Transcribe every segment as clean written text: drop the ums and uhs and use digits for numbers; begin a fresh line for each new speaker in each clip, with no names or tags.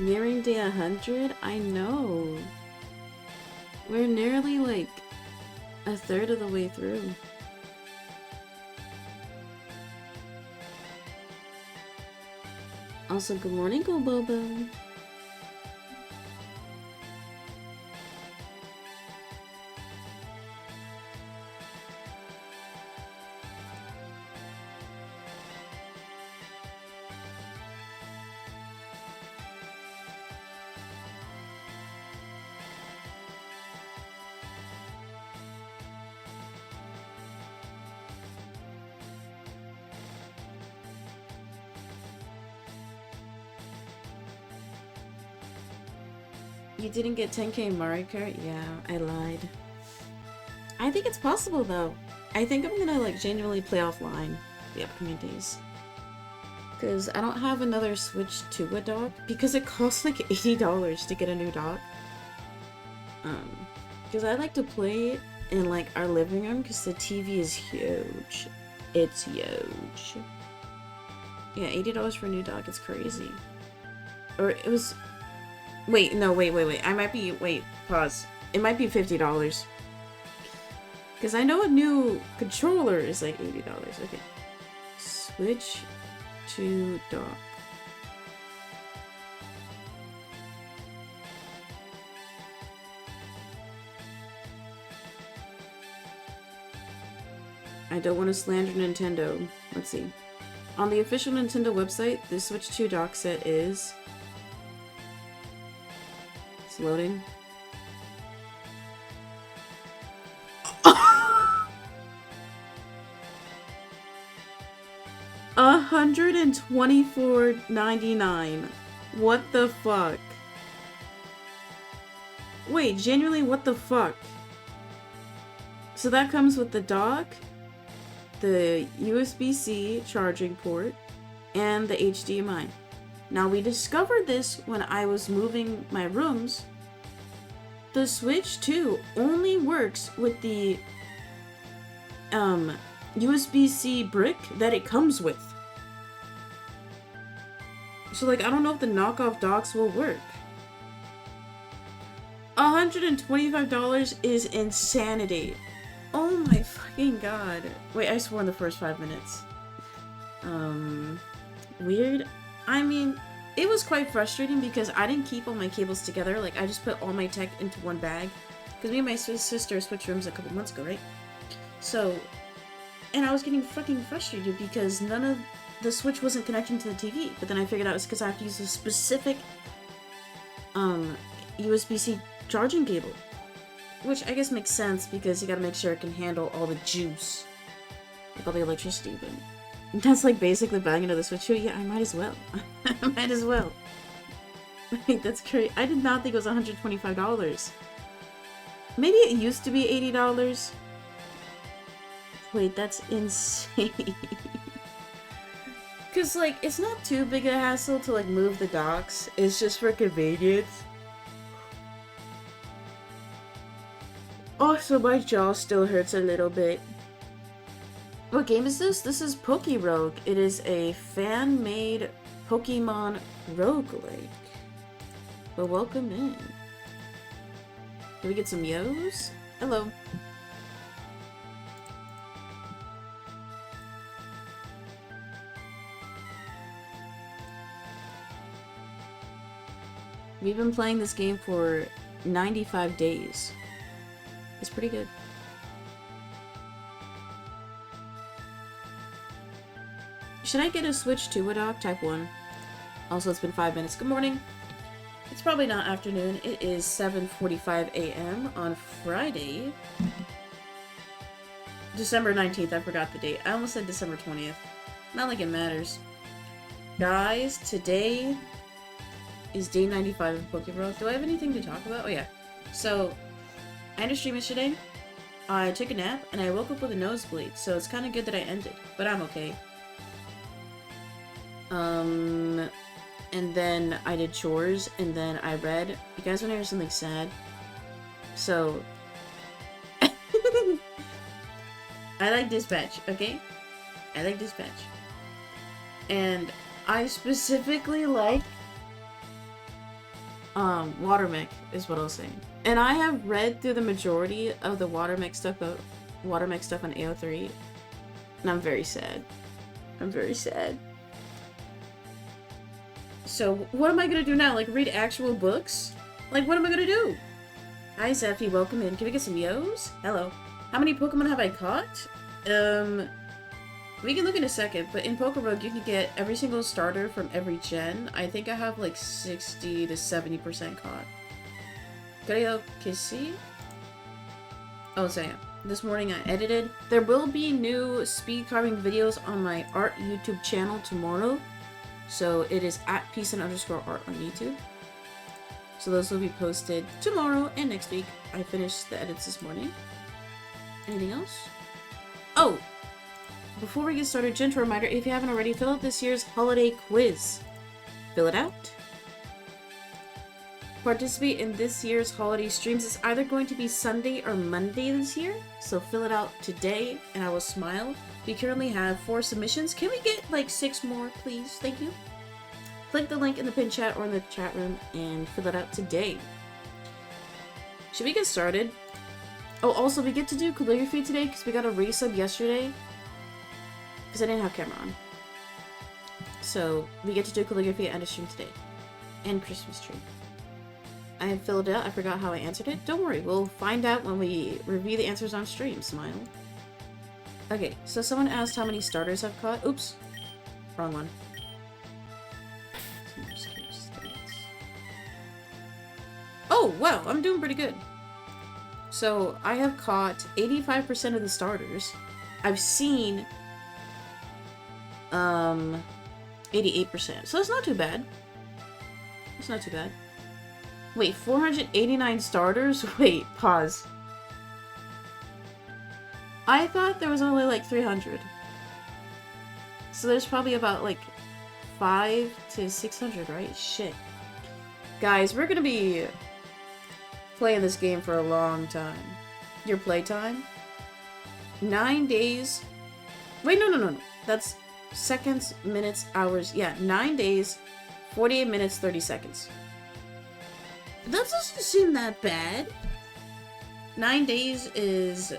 Nearing day 100? I know. We're nearly like a third of the way through. Also, good morning, Go Bobo. You didn't get 10k Mario Kart? Yeah, I lied. I think it's possible though. I think I'm gonna like genuinely play offline the upcoming days. Because I don't have another Switch 2 dock because it costs like $80 to get a new dock. Because I like to play it in like our living room because the TV is huge. It's huge. Yeah, $80 for a new dock is crazy. Or it was... Wait, no, wait. I might be... Wait, pause. It might be $50. Because I know a new controller is like $80. Okay. Switch to dock. I don't want to slander Nintendo. Let's see. On the official Nintendo website, the Switch 2 dock set is... It's loading. $124.99. What the fuck? Wait, genuinely, what the fuck? So that comes with the dock, the USB-C charging port, and the HDMI. Now, we discovered this when I was moving my rooms. The Switch 2 only works with the USB-C brick that it comes with. So, like, I don't know if the knockoff docks will work. $125 is insanity. Oh my fucking god. Wait, I swore in the first 5 minutes. Weird. I mean, it was quite frustrating because I didn't keep all my cables together. Like, I just put all my tech into one bag. Because me and my sister switched rooms a couple months ago, right? So, and I was getting fucking frustrated because none of the Switch wasn't connecting to the TV. But then I figured out it's because I have to use a specific, USB-C charging cable. Which I guess makes sense because you gotta make sure it can handle all the juice. Like all the electricity, but... That's like basically buying another Switch 2. Yeah, I might as well. I might as well. Like, that's crazy. I did not think it was $125. Maybe it used to be $80. Wait, that's insane. Cause like, it's not too big a hassle to like move the docks. It's just for convenience. Also, my jaw still hurts a little bit. What game is this? This is PokeRogue. It is a fan-made Pokemon roguelike. But welcome in. Can we get some yos? Hello. We've been playing this game for 95 days. It's pretty good. Should I get a Switch 2 dock? Type 1. Also, it's been 5 minutes. Good morning. It's probably not afternoon. It is 7:45 a.m. on Friday. December 19th. I forgot the date. I almost said December 20th. Not like it matters. Guys, today is day 95 of PokeRogue. Do I have anything to talk about? Oh yeah. So, I had a stream yesterday. I took a nap and I woke up with a nosebleed, so it's kind of good that I ended, but I'm okay. And then I did chores, and then I read. You guys want to hear something sad? So, I like Dispatch, okay? I like Dispatch. And I specifically like water mech is what I was saying. And I have read through the majority of the water mech stuff on AO3, and I'm very sad. I'm very sad. So what am I gonna do now? Like read actual books? Like what am I gonna do? Hi Zeffy, welcome in. Can we get some yos? Hello. How many Pokemon have I caught? We can look in a second, but in PokeRogue you can get every single starter from every gen. I think I have like 60 to 70% caught. Gario Kissy? Oh, so yeah. This morning I edited. There will be new speed carving videos on my art YouTube channel tomorrow. So it is at @peace_art on YouTube. So those will be posted tomorrow and next week. I finished the edits this morning. Anything else? Oh! Before we get started, gentle reminder, if you haven't already, fill out this year's holiday quiz. Fill it out. Participate in this year's holiday streams. It's either going to be Sunday or Monday this year, so fill it out today and I will smile. We currently have 4 submissions. Can we get like 6 more, please? Thank you. Click the link in the pinned chat or in the chat room and fill it out today. Should we get started? Oh, also we get to do calligraphy today because we got a resub yesterday. Because I didn't have camera on. So, we get to do calligraphy and a stream today. And Christmas tree. I filled it out. I forgot how I answered it. Don't worry. We'll find out when we review the answers on stream. Smile. Okay, so someone asked how many starters I've caught. Oops. Wrong one. Oh, wow. I'm doing pretty good. So, I have caught 85% of the starters. I've seen 88%. So that's not too bad. It's not too bad. Wait, 489 starters? Wait, pause. I thought there was only like 300. So there's probably about like 500 to 600, right? Shit. Guys, we're gonna be playing this game for a long time. Your playtime? 9 days. Wait, no. That's seconds, minutes, hours. Yeah, 9 days, 48 minutes, 30 seconds. That doesn't seem that bad. 9 days is...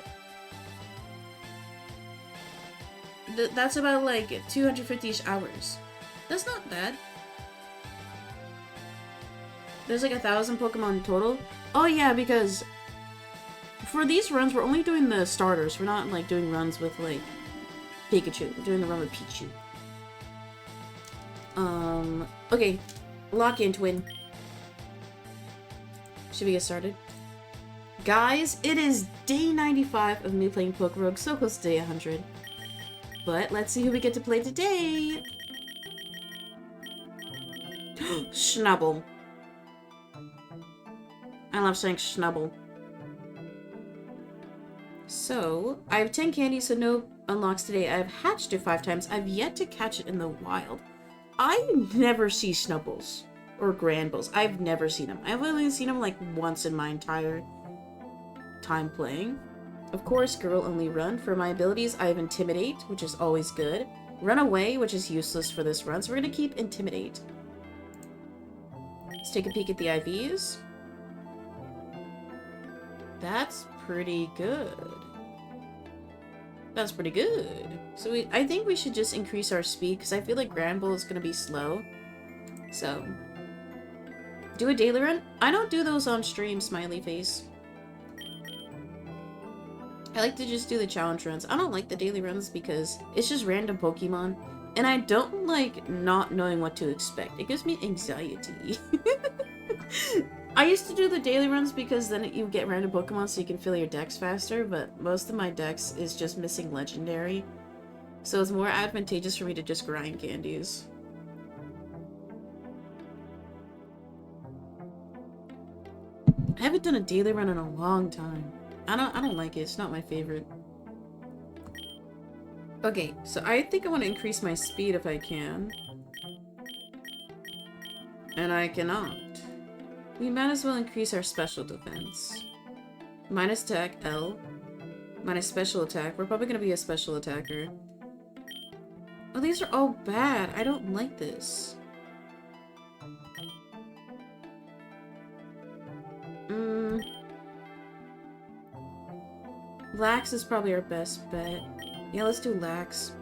That's about like 250-ish hours. That's not bad. There's like 1,000 Pokemon total. Oh yeah, because for these runs, we're only doing the starters. We're not like doing runs with like Pikachu. We're doing the run with Pichu. Okay. Lock in, twin. Should we get started? Guys, it is day 95 of me playing PokeRogue, so close to day 100. But let's see who we get to play today. Snubbull. I love saying Snubbull. So, I have 10 candies, so no unlocks today. I've hatched it 5 times. I've yet to catch it in the wild. I never see Snubbulls or Granbulls. I've never seen them. I've only seen them like once in my entire time playing. Of course, girl only run. For my abilities, I have Intimidate, which is always good. Run away, which is useless for this run, so we're gonna keep Intimidate. Let's take a peek at the IVs. That's pretty good. That's pretty good. So I think we should just increase our speed, because I feel like Granbull is going to be slow. So, do a daily run? I don't do those on stream, smiley face. I like to just do the challenge runs. I don't like the daily runs because it's just random Pokemon. And I don't like not knowing what to expect. It gives me anxiety. I used to do the daily runs because then you get random Pokemon so you can fill your decks faster, but most of my decks is just missing legendary. So it's more advantageous for me to just grind candies. I haven't done a daily run in a long time. I don't like it. It's not my favorite. Okay, so I think I want to increase my speed if I can. And I cannot. We might as well increase our special defense. Minus attack, L. Minus special attack. We're probably going to be a special attacker. Oh, these are all bad. I don't like this. Lax is probably our best bet. Yeah, let's do Lax.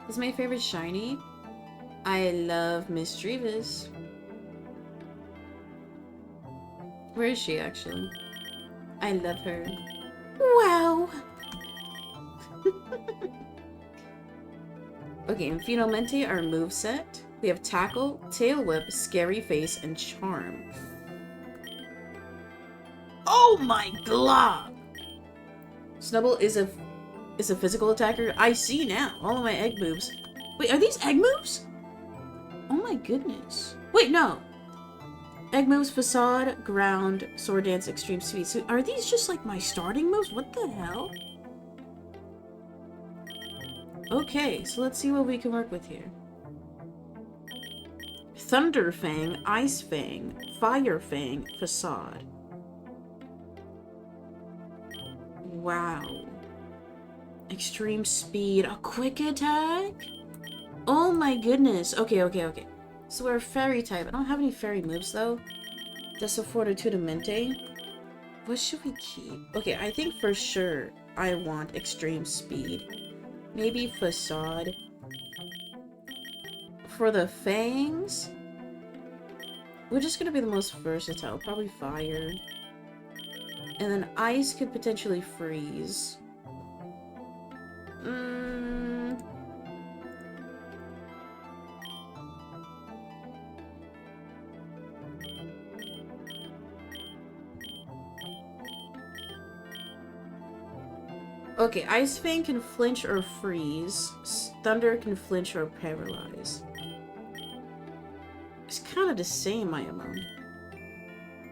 This is my favorite shiny. I love Miss Drevis. Where is she, actually? I love her. Wow! Okay, in Finalmente, our moveset. We have Tackle, Tail Whip, Scary Face, and Charm. Oh my god! Snubbull is a physical attacker. I see now. All of my egg moves. Wait, are these egg moves? Oh my goodness. Wait, no. Egg moves, Facade, Ground, Sword Dance, Extreme Speed. So are these just like my starting moves? What the hell? Okay, so let's see what we can work with here. Thunder Fang, Ice Fang, Fire Fang, Facade. Wow. Extreme Speed, a quick attack? Oh my goodness. Okay. So we're fairy type. I don't have any fairy moves though. That's a Fortitude Mente. What should we keep? Okay, I think for sure I want Extreme Speed. Maybe Facade. For the Fangs, we're just gonna be the most versatile. Probably Fire. And then Ice could potentially freeze. Okay, Ice Fang can flinch or freeze. Thunder can flinch or paralyze. It's kind of the same, I am.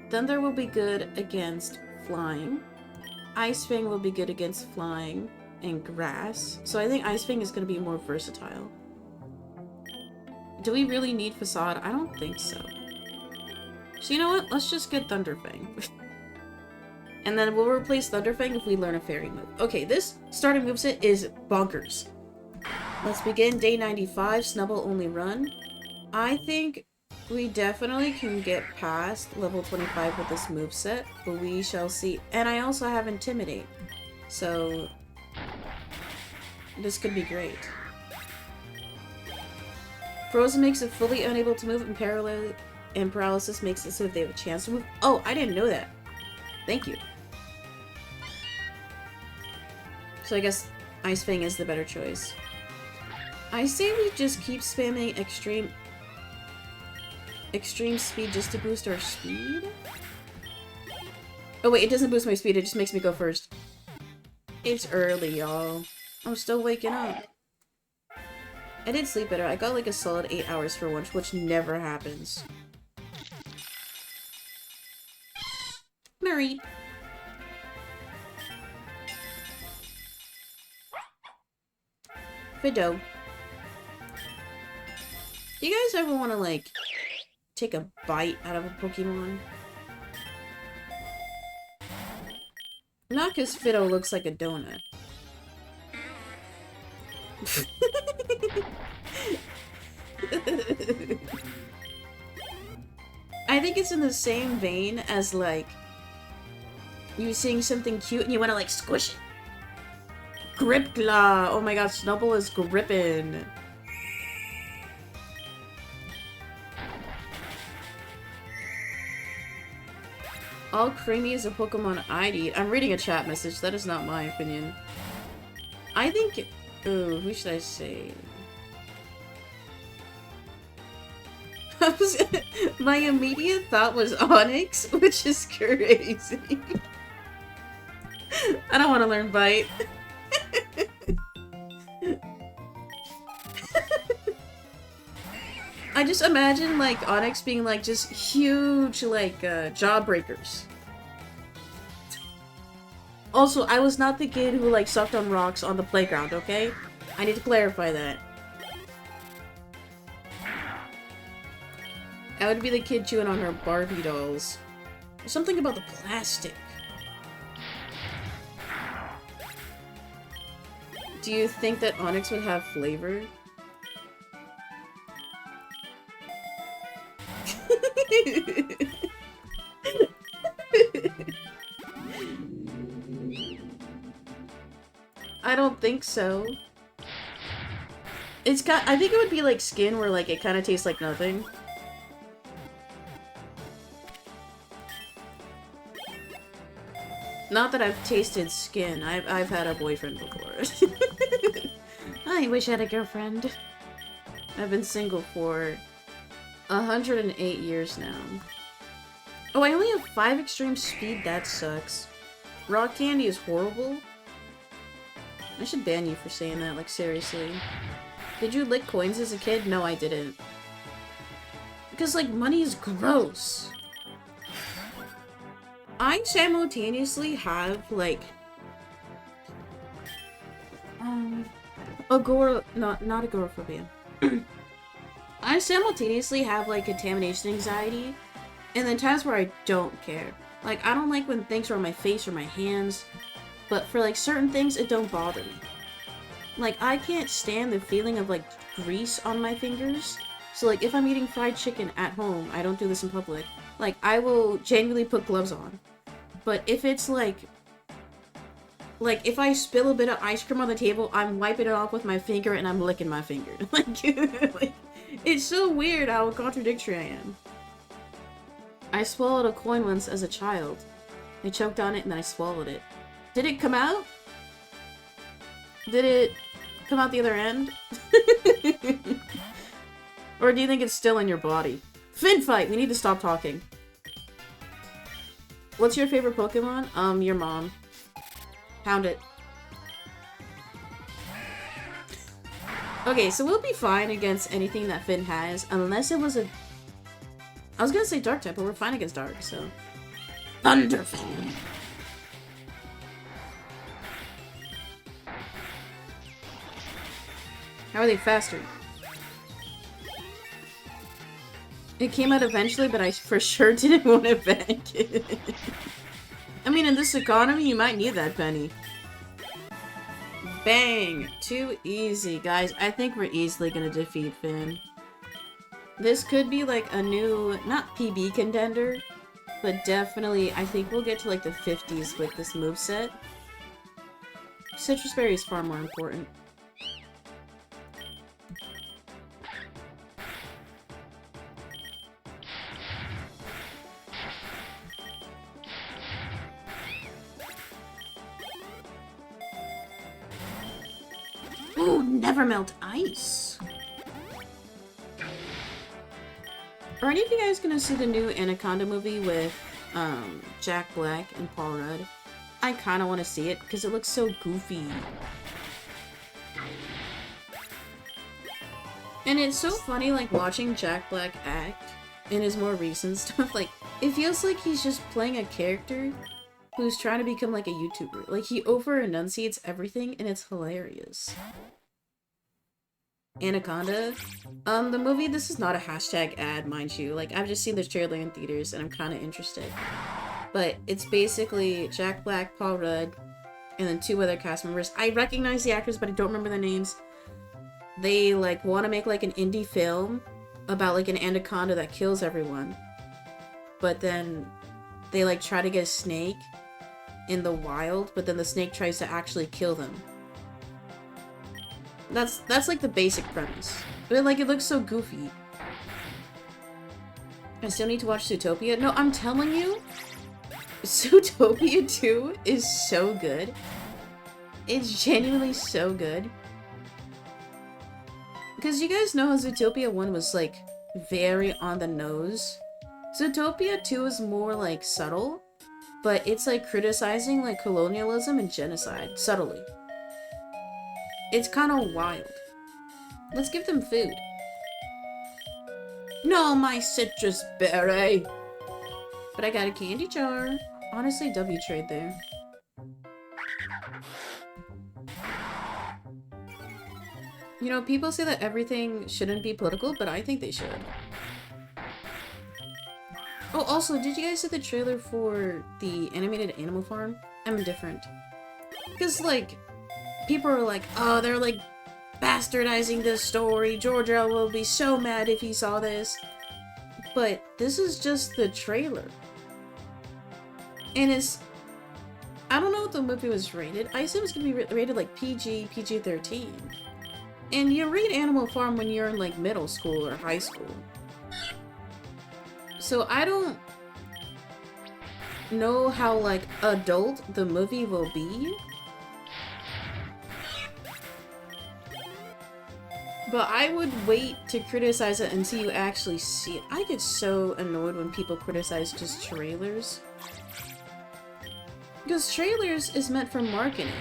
Thunder will be good against flying. Ice Fang will be good against flying and grass. So I think Ice Fang is going to be more versatile. Do we really need Facade? I don't think so. So you know what? Let's just get Thunder Fang. And then we'll replace Thunder Fang if we learn a fairy move. Okay, this starting moveset is bonkers. Let's begin. Day 95, Snubbull only run. I think we definitely can get past level 25 with this moveset, but we shall see. And I also have Intimidate. So this could be great. Frozen makes it fully unable to move, and paralysis makes it so if they have a chance to move. Oh, I didn't know that. Thank you. So I guess Ice Fang is the better choice. I say we just keep spamming extreme speed just to boost our speed? Oh wait, it doesn't boost my speed, it just makes me go first. It's early, y'all. I'm still waking up. I did sleep better. I got like a solid 8 hours for once, which never happens. Murray. Fido. Do you guys ever want to, like, take a bite out of a Pokemon? Not because Fido looks like a donut. I think it's in the same vein as, like, you seeing something cute and you want to, like, squish it. Grip Claw! Oh my god, Snubbull is gripping. All creamy is a Pokemon I'd eat. I'm reading a chat message. That is not my opinion. I think... Ooh, who should I say? My immediate thought was Onyx, which is crazy. I don't want to learn Bite. I just imagine, like, Onyx being, like, just huge, like, jawbreakers. Also, I was not the kid who, like, sucked on rocks on the playground, okay? I need to clarify that. I would be the kid chewing on her Barbie dolls. There's something about the plastic. Do you think that Onyx would have flavor? I don't think so. It's got. I think it would be like skin, where like it kind of tastes like nothing. Not that I've tasted skin. I've had a boyfriend before. I wish I had a girlfriend. I've been single for 108 years now. Oh, I only have 5 extreme speed? That sucks. Rock candy is horrible. I should ban you for saying that, like, seriously. Did you lick coins as a kid? No, I didn't. Because, like, money is gross. I simultaneously have, like... not agoraphobia. I simultaneously have, like, contamination anxiety, and then times where I don't care. Like, I don't like when things are on my face or my hands, but for, like, certain things, it don't bother me. Like, I can't stand the feeling of, like, grease on my fingers. So, like, if I'm eating fried chicken at home, I don't do this in public, like, I will genuinely put gloves on. But if it's, like, if I spill a bit of ice cream on the table, I'm wiping it off with my finger and I'm licking my finger. Like, it's so weird how contradictory I am. I swallowed a coin once as a child. I choked on it and then I swallowed it. Did it come out? Did it come out the other end? Or do you think it's still in your body? Fin fight! We need to stop talking. What's your favorite Pokemon? Your mom. Pound it. Okay, so we'll be fine against anything that Finn has, unless it was a... I was gonna say Dark type, but we're fine against Dark, so... Thunderfang! How are they faster? It came out eventually, but I for sure didn't want it back. I mean, in this economy, you might need that penny. Bang! Too easy, guys. I think we're easily gonna defeat Finn. This could be like a new, not PB contender, but definitely, I think we'll get to like the 50s with this moveset. Citrus Berry is far more important. Ooh, never melt ice! Are any of you guys gonna see the new Anaconda movie with, Jack Black and Paul Rudd? I kinda wanna see it, because it looks so goofy. And it's so funny, like, watching Jack Black act in his more recent stuff. Like, it feels like he's just playing a character who's trying to become, like, a YouTuber. Like, he over-enunciates everything, and it's hilarious. Anaconda. The movie, this is not a hashtag ad, mind you. Like, I've just seen this trailer in theaters, and I'm kind of interested. But it's basically Jack Black, Paul Rudd, and then 2 other cast members. I recognize the actors, but I don't remember their names. They, like, want to make, like, an indie film about, like, an anaconda that kills everyone. But then they, like, try to get a snake in the wild, but then the snake tries to actually kill them. That's like the basic premise. But like it looks so goofy. I still need to watch Zootopia. No, I'm telling you, Zootopia 2 is so good. It's genuinely so good. Because you guys know how Zootopia 1 was like very on the nose. Zootopia 2 is more like subtle, but it's like criticizing like colonialism and genocide subtly. It's kind of wild. Let's give them food. No, my citrus berry. But I got a candy jar. Honestly, W trade there. You know, people say that everything shouldn't be political, but I think they should. Oh, also, did you guys see the trailer for the animated Animal Farm? I'm indifferent. Because, like, people are like, oh, they're, like, bastardizing this story. George L. will be so mad if he saw this. But this is just the trailer. And it's... I don't know what the movie was rated. I assume it's gonna be rated like PG, PG-13. And you read Animal Farm when you're in like middle school or high school. So I don't know how like adult the movie will be. But I would wait to criticize it until you actually see it. I get so annoyed when people criticize just trailers. Because trailers is meant for marketing.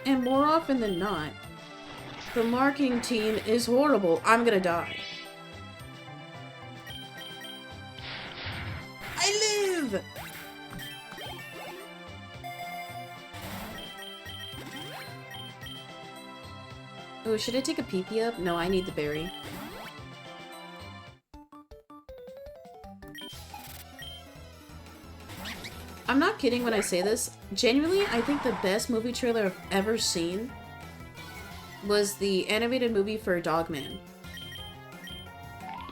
And more often than not, the marketing team is horrible. I'm gonna die. I live! Oh, should I take a pee-pee up? No, I need the berry. I'm not kidding when I say this. Genuinely, I think the best movie trailer I've ever seen was the animated movie for Dogman.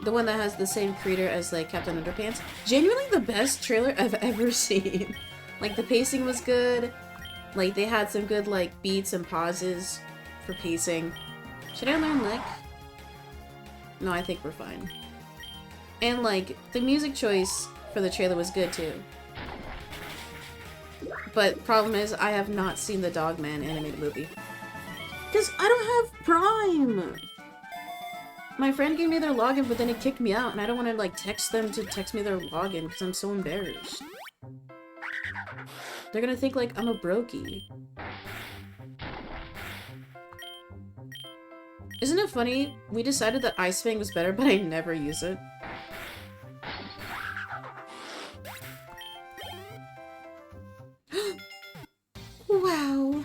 The one that has the same creator as, like, Captain Underpants. Genuinely the best trailer I've ever seen. Like, the pacing was good. Like, they had some good, like, beats and pauses for pacing. Should I learn Lick? No, I think we're fine. And, like, the music choice for the trailer was good, too. But problem is, I have not seen the Dogman animated movie. Because I don't have Prime! My friend gave me their login, but then it kicked me out, and I don't want to, like, text them to text me their login, because I'm so embarrassed. They're gonna think, like, I'm a brokey. Isn't it funny? We decided that Ice Fang was better, but I never use it. Wow.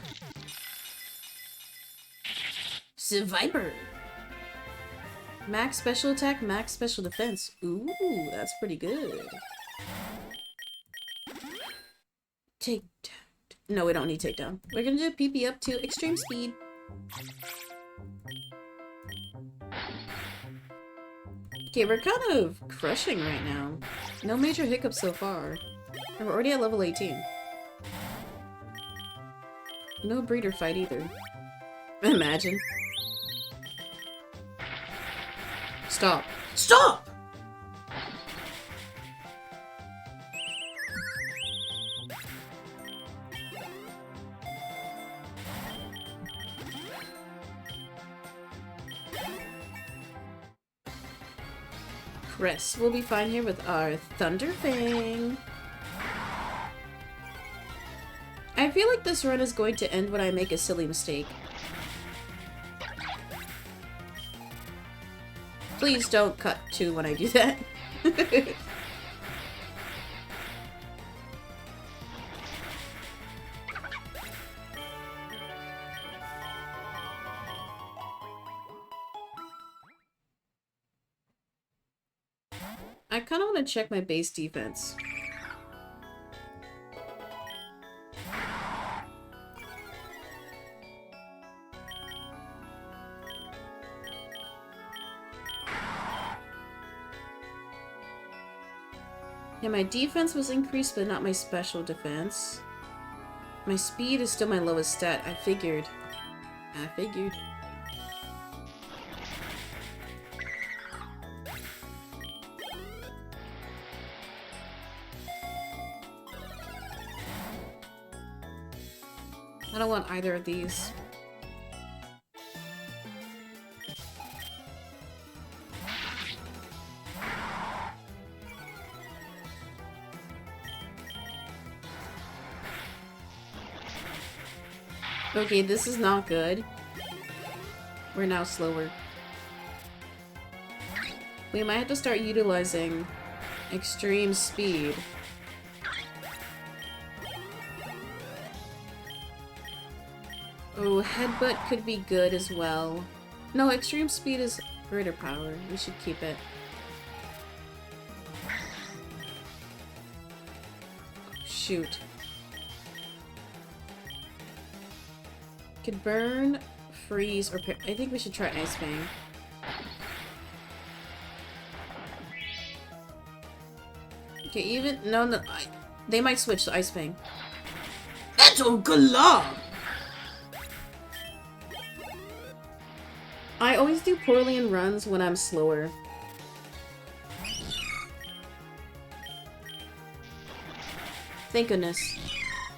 Survivor. Max special attack, max special defense. Ooh, that's pretty good. Take down. No, we don't need takedown. We're gonna do PP up to extreme speed. Okay, we're kind of crushing right now. No major hiccups so far. And we're already at level 18. No breeder fight either. Imagine. Stop. Stop! Chris will be fine here with our Thunder Fang. I feel like this run is going to end when I make a silly mistake. Please don't cut to when I do that. I kind of want to check my base defense. Yeah, my defense was increased, but not my special defense. My speed is still my lowest stat. I figured. I don't want either of these. Okay, this is not good. We're now slower. We might have to start utilizing extreme speed. Oh, headbutt could be good as well. No, extreme speed is greater power. We should keep it. Shoot. Could burn, freeze, or I think we should try Ice Fang. Okay, even no, they might switch to Ice Fang. Metal Glove! I always do poorly in runs when I'm slower. Thank goodness.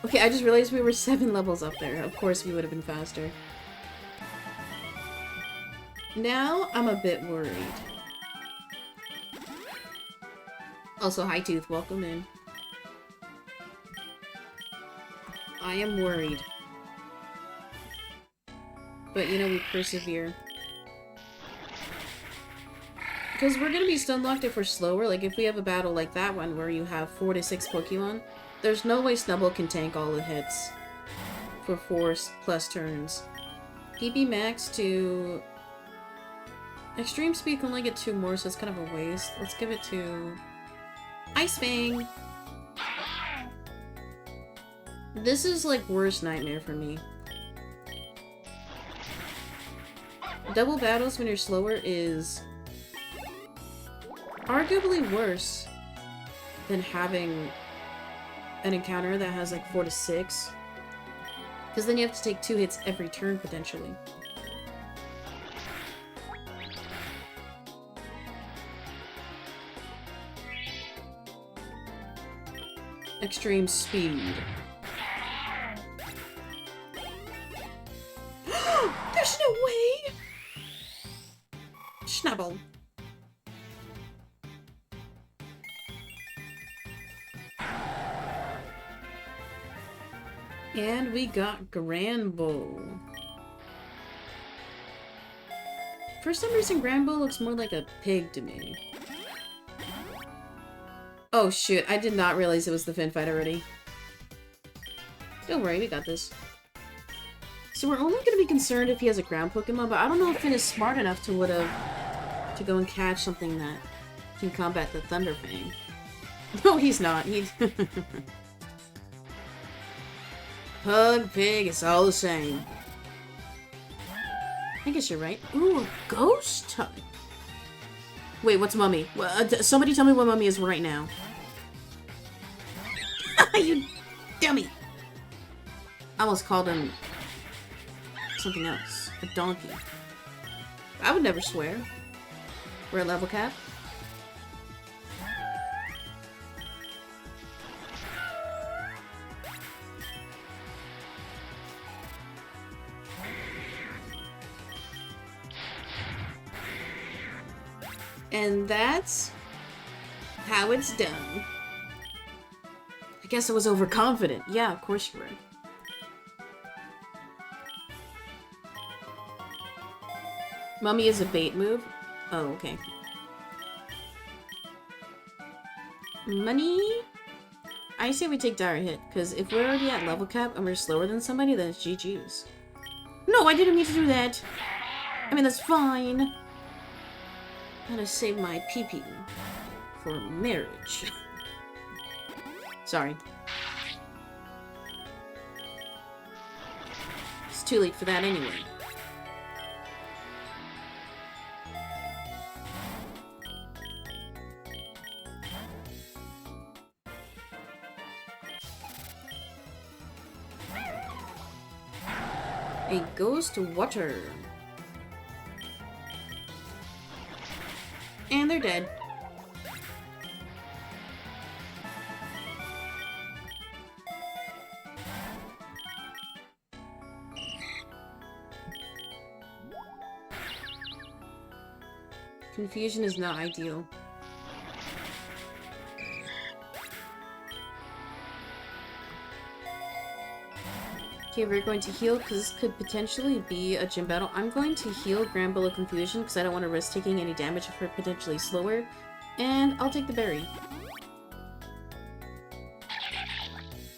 Okay, I just realized we were 7 levels up there. Of course we would have been faster. Now, I'm a bit worried. Also, hi Tooth, welcome in. I am worried. But, you know, we persevere. Because we're gonna be stun locked if we're slower. Like, if we have a battle like that one where you have 4 to 6 Pokemon, there's no way Snubbull can tank all the hits for 4+ turns. PB max to... Extreme speed can only get 2 more, so it's kind of a waste. Let's give it to... Ice Fang! This is, like, worst nightmare for me. Double battles when you're slower is... arguably worse than having an encounter that has, like, 4 to 6. Because then you have to take 2 hits every turn, potentially. Extreme speed. There's no way! Snubbull. And we got Granbull. For some reason, Granbull looks more like a pig to me. Oh shoot, I did not realize it was the Fin fight already. Don't worry, we got this. So we're only going to be concerned if he has a ground Pokemon, but I don't know if Fin is smart enough to go and catch something that can combat the Thunder Fang. No, he's not. Pug, pig, it's all the same. I guess you're right. Ooh, a ghost type. Wait, what's Mummy? Somebody tell me what Mummy is right now. You dummy! I almost called him something else. A donkey. I would never swear. We're at level cap. And that's how it's done. I guess I was overconfident. Yeah, of course you were. Mummy is a bait move? Oh, okay. Money? I say we take Dire Hit, because if we're already at level cap and we're slower than somebody, then it's GG's. No, I didn't mean to do that! I mean, that's fine. I'm gonna save my pee-pee for marriage. Sorry. It's too late for that anyway. It goes to water. And they're dead. Confusion is not ideal. Okay, we're going to heal because this could potentially be a gym battle. I'm going to heal Granbull of Confusion because I don't want to risk taking any damage if we're potentially slower. And I'll take the berry.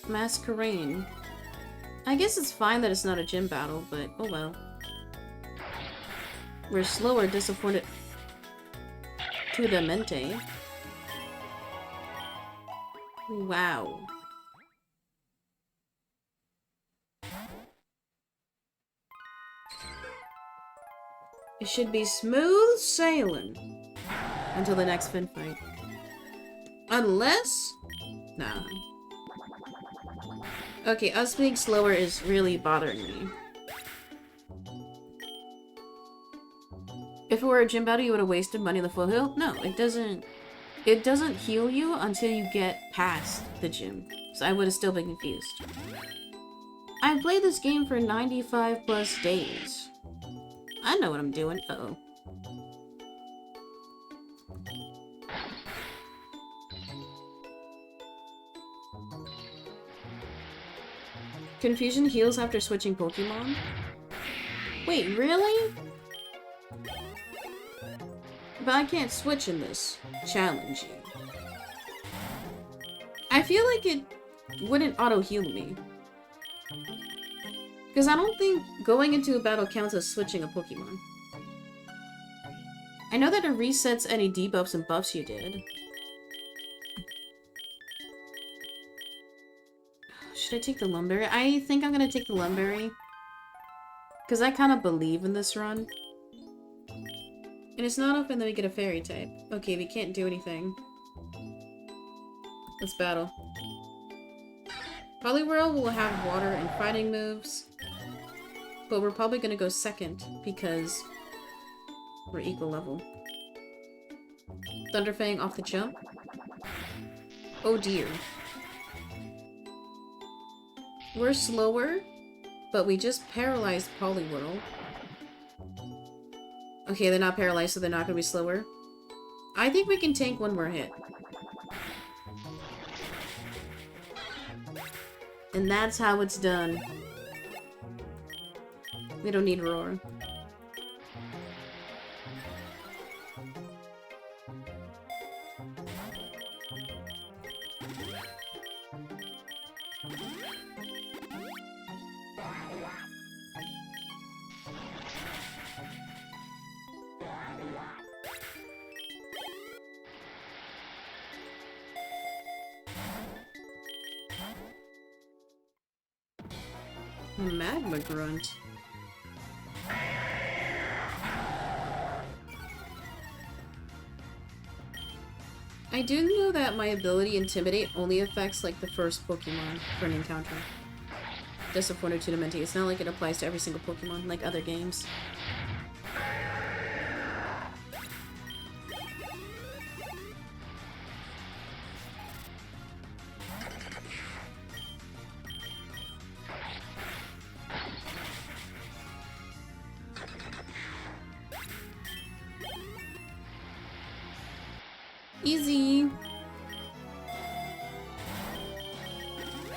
Masquerain. I guess it's fine that it's not a gym battle, but oh well. We're slower, disappointed. Tudamente. Wow. It should be smooth sailing until the next Fin fight. Unless... Nah. Okay, us being slower is really bothering me. If it were a gym battle, you would have wasted money on the foothill? No, it doesn't. It doesn't heal you until you get past the gym. So I would have still been confused. I played this game for 95 plus days. I know what I'm doing. Uh-oh. Confusion heals after switching Pokemon? Wait, really? But I can't switch in this. Challenging. I feel like it wouldn't auto-heal me. Because I don't think going into a battle counts as switching a Pokemon. I know that it resets any debuffs and buffs you did. Should I take the Lumberry? I think I'm gonna take the Lumberry. Because I kind of believe in this run. And it's not open that we get a fairy type. Okay, we can't do anything. Let's battle. Poliwhirl will have water and fighting moves. But we're probably gonna go second because we're equal level. Thunderfang off the jump. Oh dear. We're slower, but we just paralyzed Poliwhirl. Okay, they're not paralyzed, so they're not gonna be slower. I think we can tank one more hit. And that's how it's done. We don't need Roar. Magma Grunt. I do know that my ability Intimidate only affects like the first Pokemon for an encounter. Just a Fortitude and Menti. It's not like it applies to every single Pokemon like other games. Easy.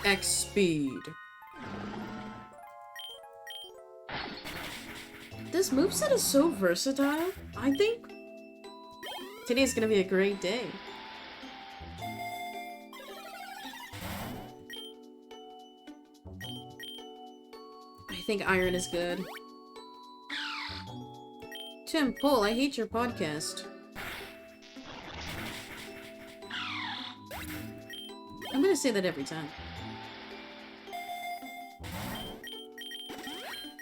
X speed. This moveset is so versatile. I think today's gonna be a great day. I think Iron is good. Tim, Paul, I hate your podcast. I'm gonna say that every time.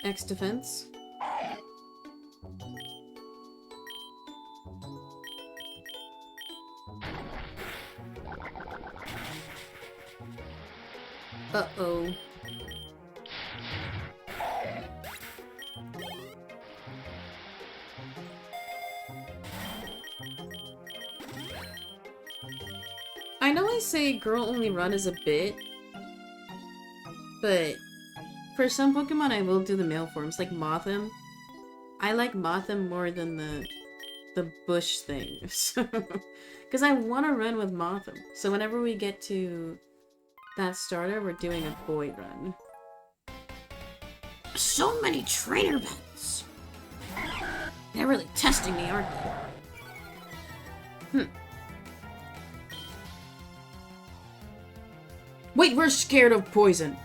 X defense. Uh-oh. I know I say girl only run is a bit, but for some Pokemon I will do the male forms, like Mothim. I like Mothim more than the bush thing, because I want to run with Mothim. So whenever we get to that starter, we're doing a boy run. So many trainer battles! They're really testing me, aren't they? Wait, we're scared of poison!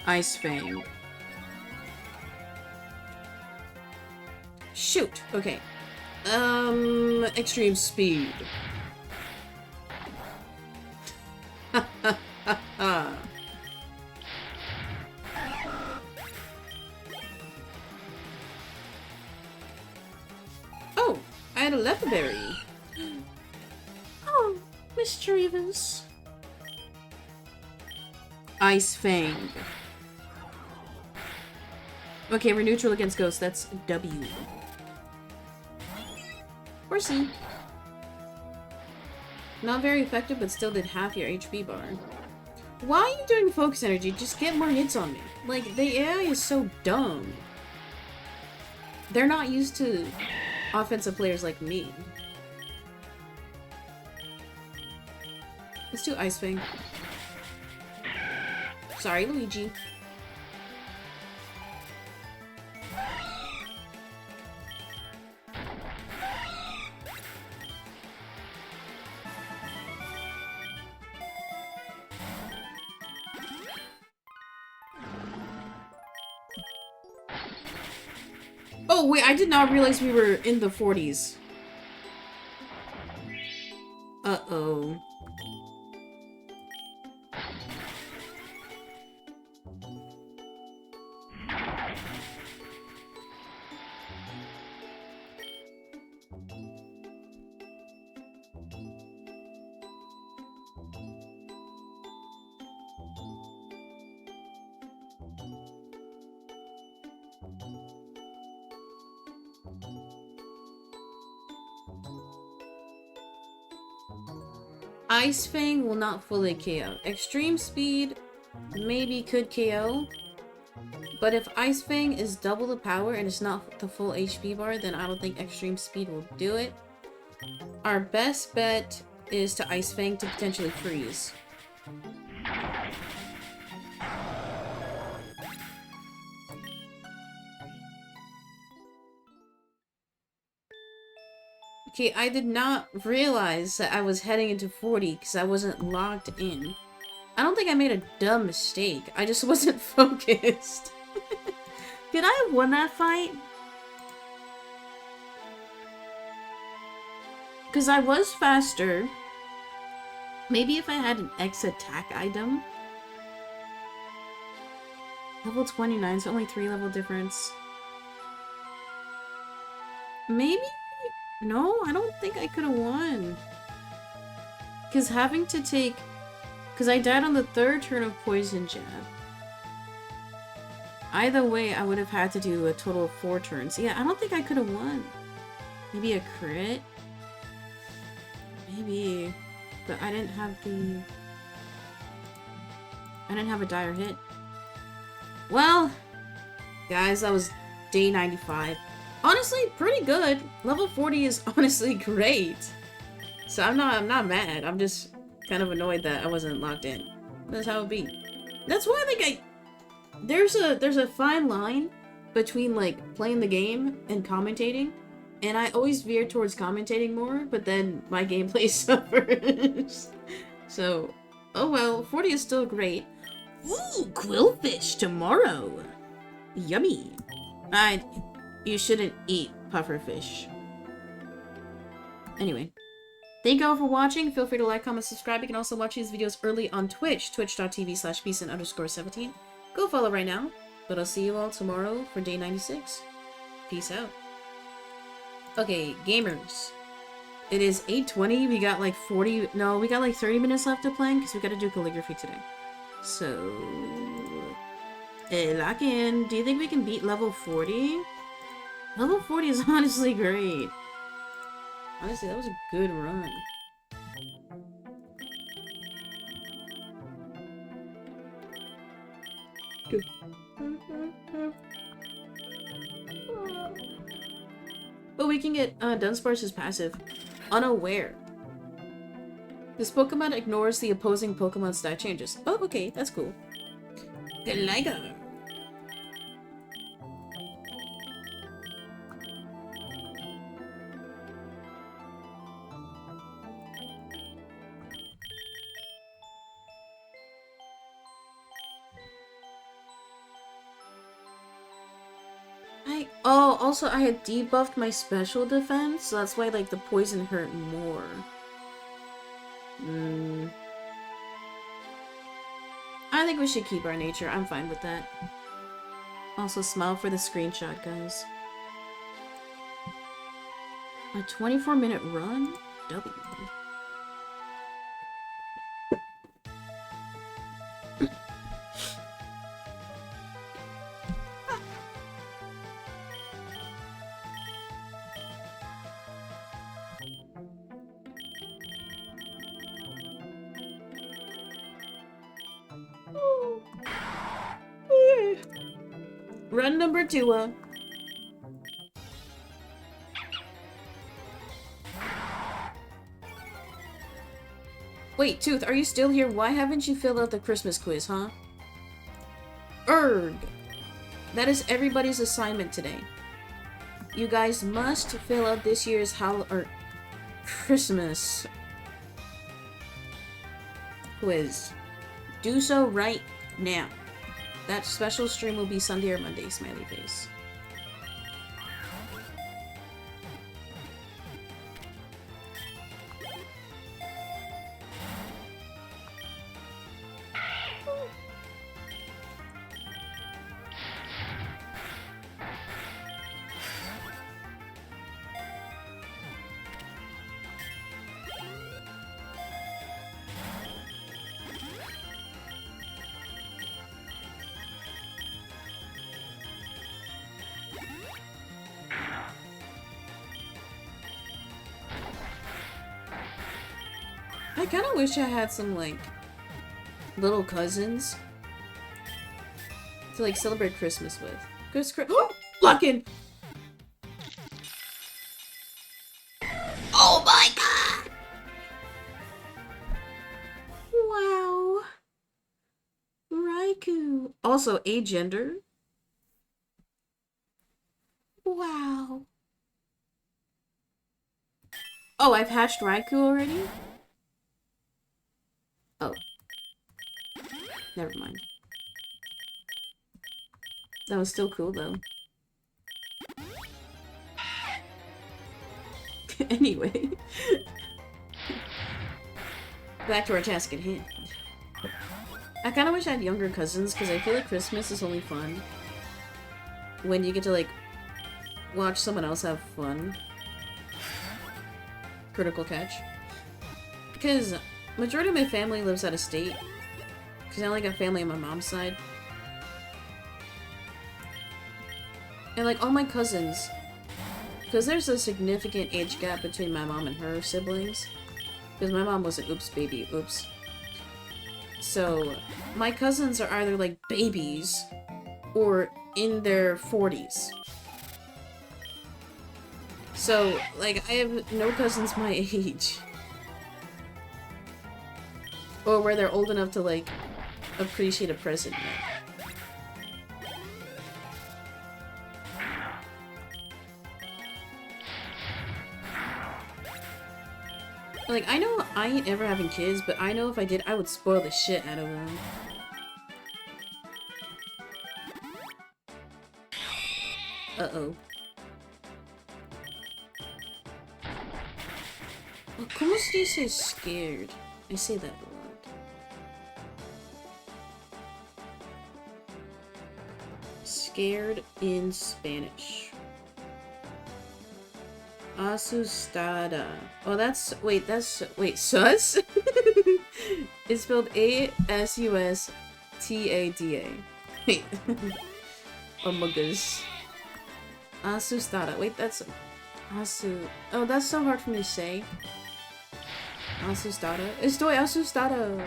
Ice Fang. Shoot! Okay. Extreme speed. Oh! I had a Leatherberry. Oh! Mischievous. Ice Fang. Okay, we're neutral against ghosts. That's W. Or C. Not very effective, but still did half your HP bar. Why are you doing focus energy? Just get more hits on me. Like, the AI is so dumb. They're not used to offensive players like me. Let's do Ice Fang. Sorry, Luigi. Oh, wait, I did not realize we were in the 40s. Uh-oh. Ice Fang will not fully KO. Extreme Speed maybe could KO. But if Ice Fang is double the power and it's not the full HP bar, then I don't think Extreme Speed will do it. Our best bet is to Ice Fang to potentially freeze. Okay, I did not realize that I was heading into 40 because I wasn't logged in. I don't think I made a dumb mistake. I just wasn't focused. Could I have won that fight? Because I was faster. Maybe if I had an X attack item. Level 29, so only 3 level difference. Maybe? No, I don't think I could have won. Because having to take... Because I died on the 3rd turn of Poison Jab. Either way, I would have had to do a total of 4 turns. Yeah, I don't think I could have won. Maybe a crit? Maybe. But I didn't have the... I didn't have a dire hit. Well, guys, that was day 95. Honestly, pretty good. Level 40 is honestly great. So I'm not mad. I'm just kind of annoyed that I wasn't locked in. That's how it be. That's why I think there's a fine line between like playing the game and commentating. And I always veer towards commentating more, but then my gameplay suffers. So, oh well, 40 is still great. Ooh, quillfish tomorrow. Yummy. You shouldn't eat pufferfish. Anyway, thank you all for watching. Feel free to like, comment, subscribe. You can also watch these videos early on Twitch, twitch.tv/peacin_17. Go follow right now. But I'll see you all tomorrow for day 96. Peace out. Okay, gamers. It is 8:20. We got like 40... No, we got like 30 minutes left to play because we got to do calligraphy today. So... lock in. Do you think we can beat level 40? Level 40 is honestly great. Honestly, that was a good run. Good. But we can get Dunsparce's passive. Unaware. This Pokemon ignores the opposing Pokemon's stat changes. Oh, okay, that's cool. Gallagher. Oh, also I had debuffed my special defense, so that's why like the poison hurt more. I think we should keep our nature. I'm fine with that. Also, smile for the screenshot, guys. A 24-minute run? W. Run number 2. Wait, Tooth, are you still here? Why haven't you filled out the Christmas quiz, huh? Erg! That is everybody's assignment today. You guys must fill out this year's Christmas quiz. Do so right now. That special stream will be Sunday or Monday, smiley face. I kind of wish I had some, like, little cousins to, like, celebrate Christmas with. Luckin! Oh my god! Wow. Raikou. Also, agender. Wow. Oh, I've hatched Raikou already? Oh. Never mind. That was still cool, though. Anyway. Back to our task at hand. I kind of wish I had younger cousins, because I feel like Christmas is only fun when you get to, like, watch someone else have fun. Critical catch. Because majority of my family lives out of state. Because I only got family on my mom's side. And, like, all my cousins, because there's a significant age gap between my mom and her siblings. Because my mom was an oops baby, oops. So, my cousins are either, like, babies or in their 40s. So, like, I have no cousins my age. Or where they're old enough to, like, appreciate a present yet. Like, I know I ain't ever having kids, but I know if I did, I would spoil the shit out of them. Uh-oh. Well, ¿cómo se dice scared? I say that a lot. Scared in Spanish. Asustada. Oh, wait, sus? It's spelled A-S-U-S-T-A-D-A. Wait. Oh my goodness. Asustada. Wait, that's... Oh, that's so hard for me to say. Asustada. Estoy asustada.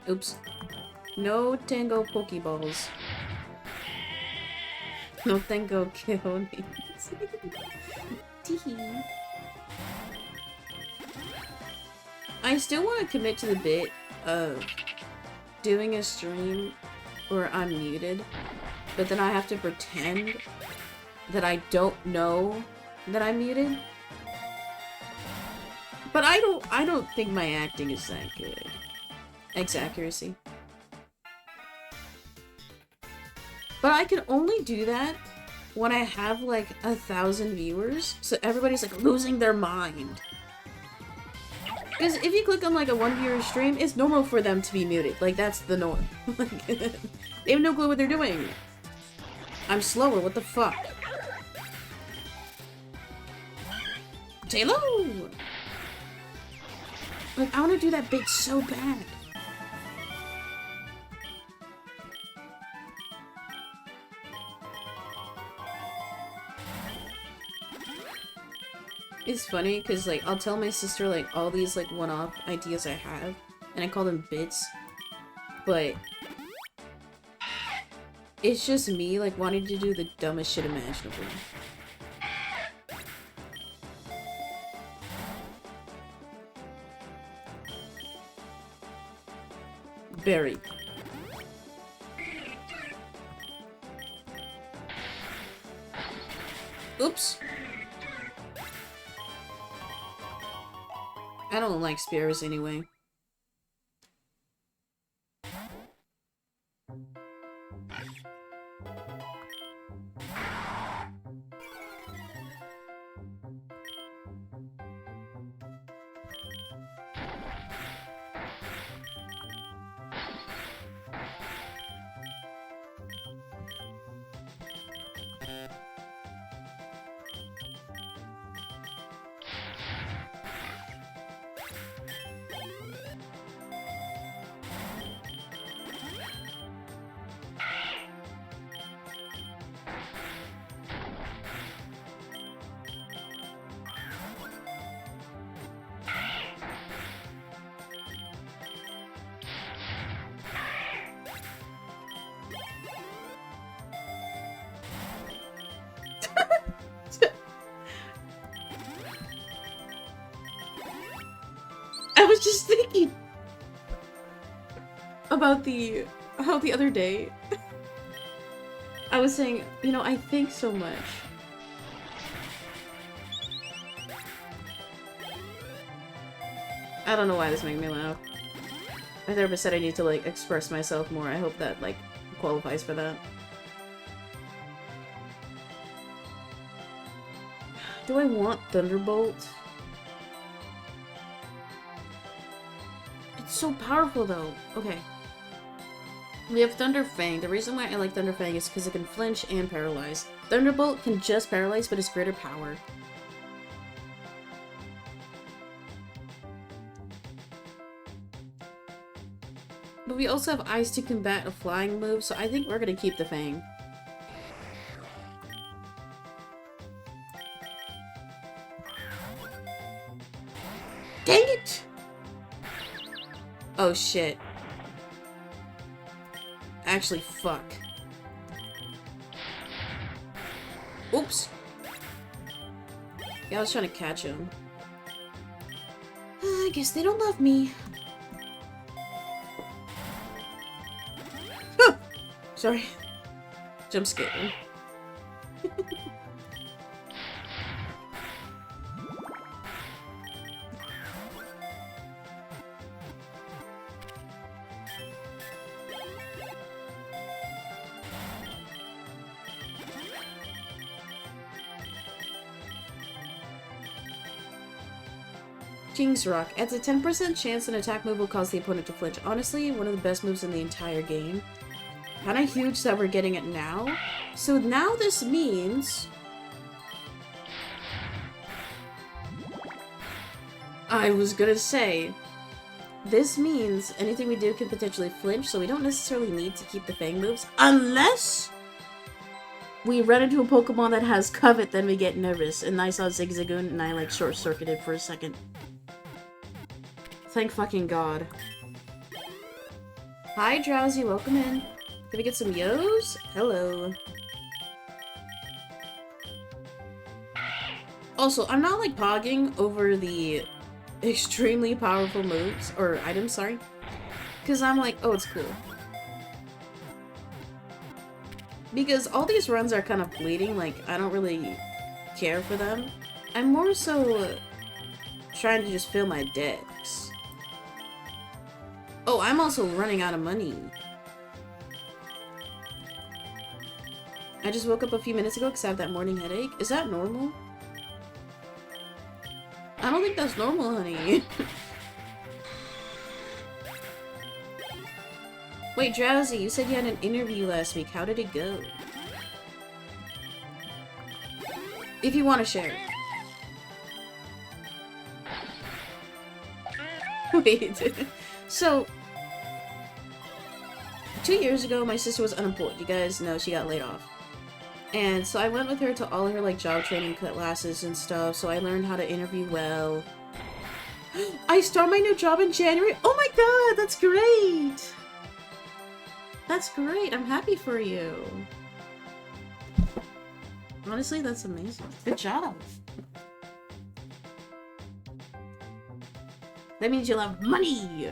Oops. No tengo Pokeballs. No tengo cojones. I still want to commit to the bit of doing a stream where I'm muted, but then I have to pretend that I don't know that I'm muted. But I don't think my acting is that good. X-accuracy. But I can only do that when I have, like, 1,000 viewers, so everybody's, like, losing their mind. Because if you click on, like, a 1-viewer stream, it's normal for them to be muted. Like, that's the norm. Like, they have no clue what they're doing. I'm slower, what the fuck? Taylor! Like, I want to do that bit so bad. It's funny, because, like, I'll tell my sister, like, all these, like, one-off ideas I have, and I call them bits, but It's just me, like, wanting to do the dumbest shit imaginable. Very. Oops. I don't like spears anyway. I was just thinking about how the other day I was saying, you know, I think so much. I don't know why this made me laugh. My therapist said I need to, like, express myself more. I hope that, like, qualifies for that. Do I want Thunderbolt? It's so powerful, though. Okay. We have Thunder Fang. The reason why I like Thunder Fang is because it can flinch and paralyze. Thunderbolt can just paralyze, but it's greater power. But we also have Ice to combat a flying move, so I think we're gonna keep the Fang. Dang it! Oh shit. Actually, fuck. Oops. Yeah, I was trying to catch him. I guess they don't love me. Huh. Sorry. Jump scare. King's Rock. Adds a 10% chance an attack move will cause the opponent to flinch. Honestly, one of the best moves in the entire game. Kinda huge that we're getting it now. So now this means... I was gonna say... This means anything we do can potentially flinch, so we don't necessarily need to keep the Fang moves. Unless... we run into a Pokemon that has Covet, then we get nervous. And I saw Zigzagoon and I, like, short-circuited for a second. Thank fucking God. Hi, Drowsy. Welcome in. Can we get some yos? Hello. Also, I'm not, like, pogging over the extremely powerful moves, or items, sorry. Because I'm like, oh, it's cool. Because all these runs are kind of bleeding, like, I don't really care for them. I'm more so trying to just fill my decks. Oh, I'm also running out of money. I just woke up a few minutes ago because I have that morning headache. Is that normal? I don't think that's normal, honey. Wait, Drowsy, you said you had an interview last week. How did it go? If you want to share. Wait. So, 2 years ago, my sister was unemployed. You guys know she got laid off. And so I went with her to all her, like, job training classes and stuff, so I learned how to interview well. I start my new job in January? Oh my god, that's great! That's great. I'm happy for you. Honestly, that's amazing. Good job. That means you'll have money.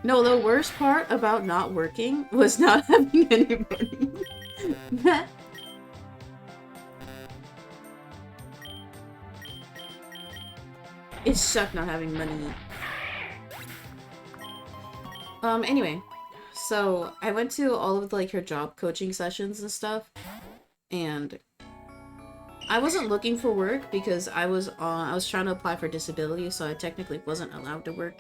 No, the worst part about not working was not having any money. It sucked not having money. Anyway. So, I went to all of, like, her job coaching sessions and stuff. And I wasn't looking for work because I was trying to apply for disability, so I technically wasn't allowed to work.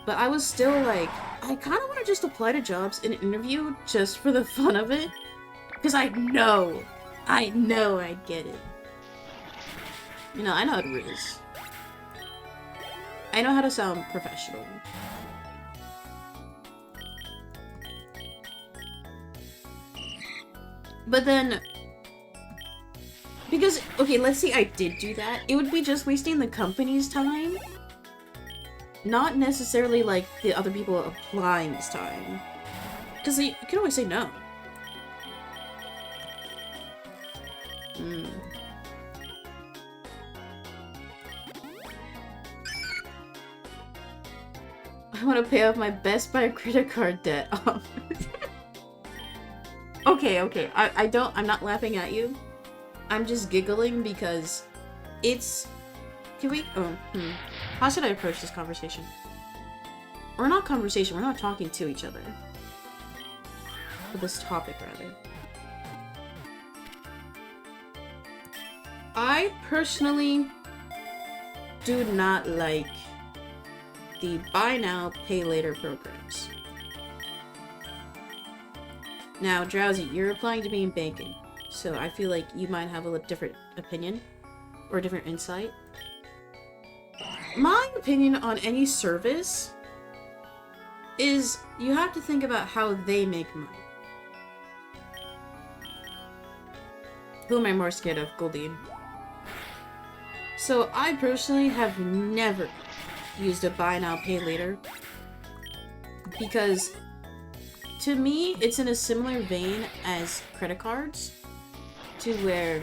But I was still like, I kind of want to just apply to jobs and interview just for the fun of it. Because I know I get it. You know, I know how to riz. I know how to sound professional. But then, because, okay, let's say I did do that, it would be just wasting the company's time. Not necessarily, like, the other people applying's time. Because you can always say no. I want to pay off my Best Buy credit card debt. Okay. I'm not laughing at you. I'm just giggling because it's... How should I approach this conversation? Or not conversation, we're not talking to each other. Or this topic, rather. I personally do not like the buy now, pay later programs. Now, Drowsy, you're applying to be in banking, so I feel like you might have a different opinion or different insight. My opinion on any service is you have to think about how they make money. Who am I more scared of? Goldine. So I personally have never used a buy now, pay later because to me, it's in a similar vein as credit cards, to where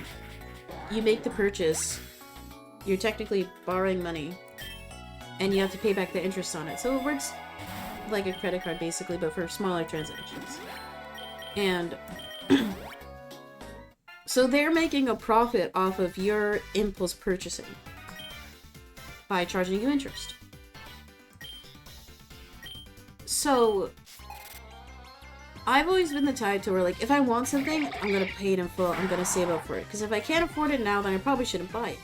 you make the purchase, you're technically borrowing money, and you have to pay back the interest on it. So it works like a credit card, basically, but for smaller transactions. And so they're making a profit off of your impulse purchasing by charging you interest. So I've always been the type to where, like, if I want something, I'm gonna pay it in full, I'm gonna save up for it. Because if I can't afford it now, then I probably shouldn't buy it.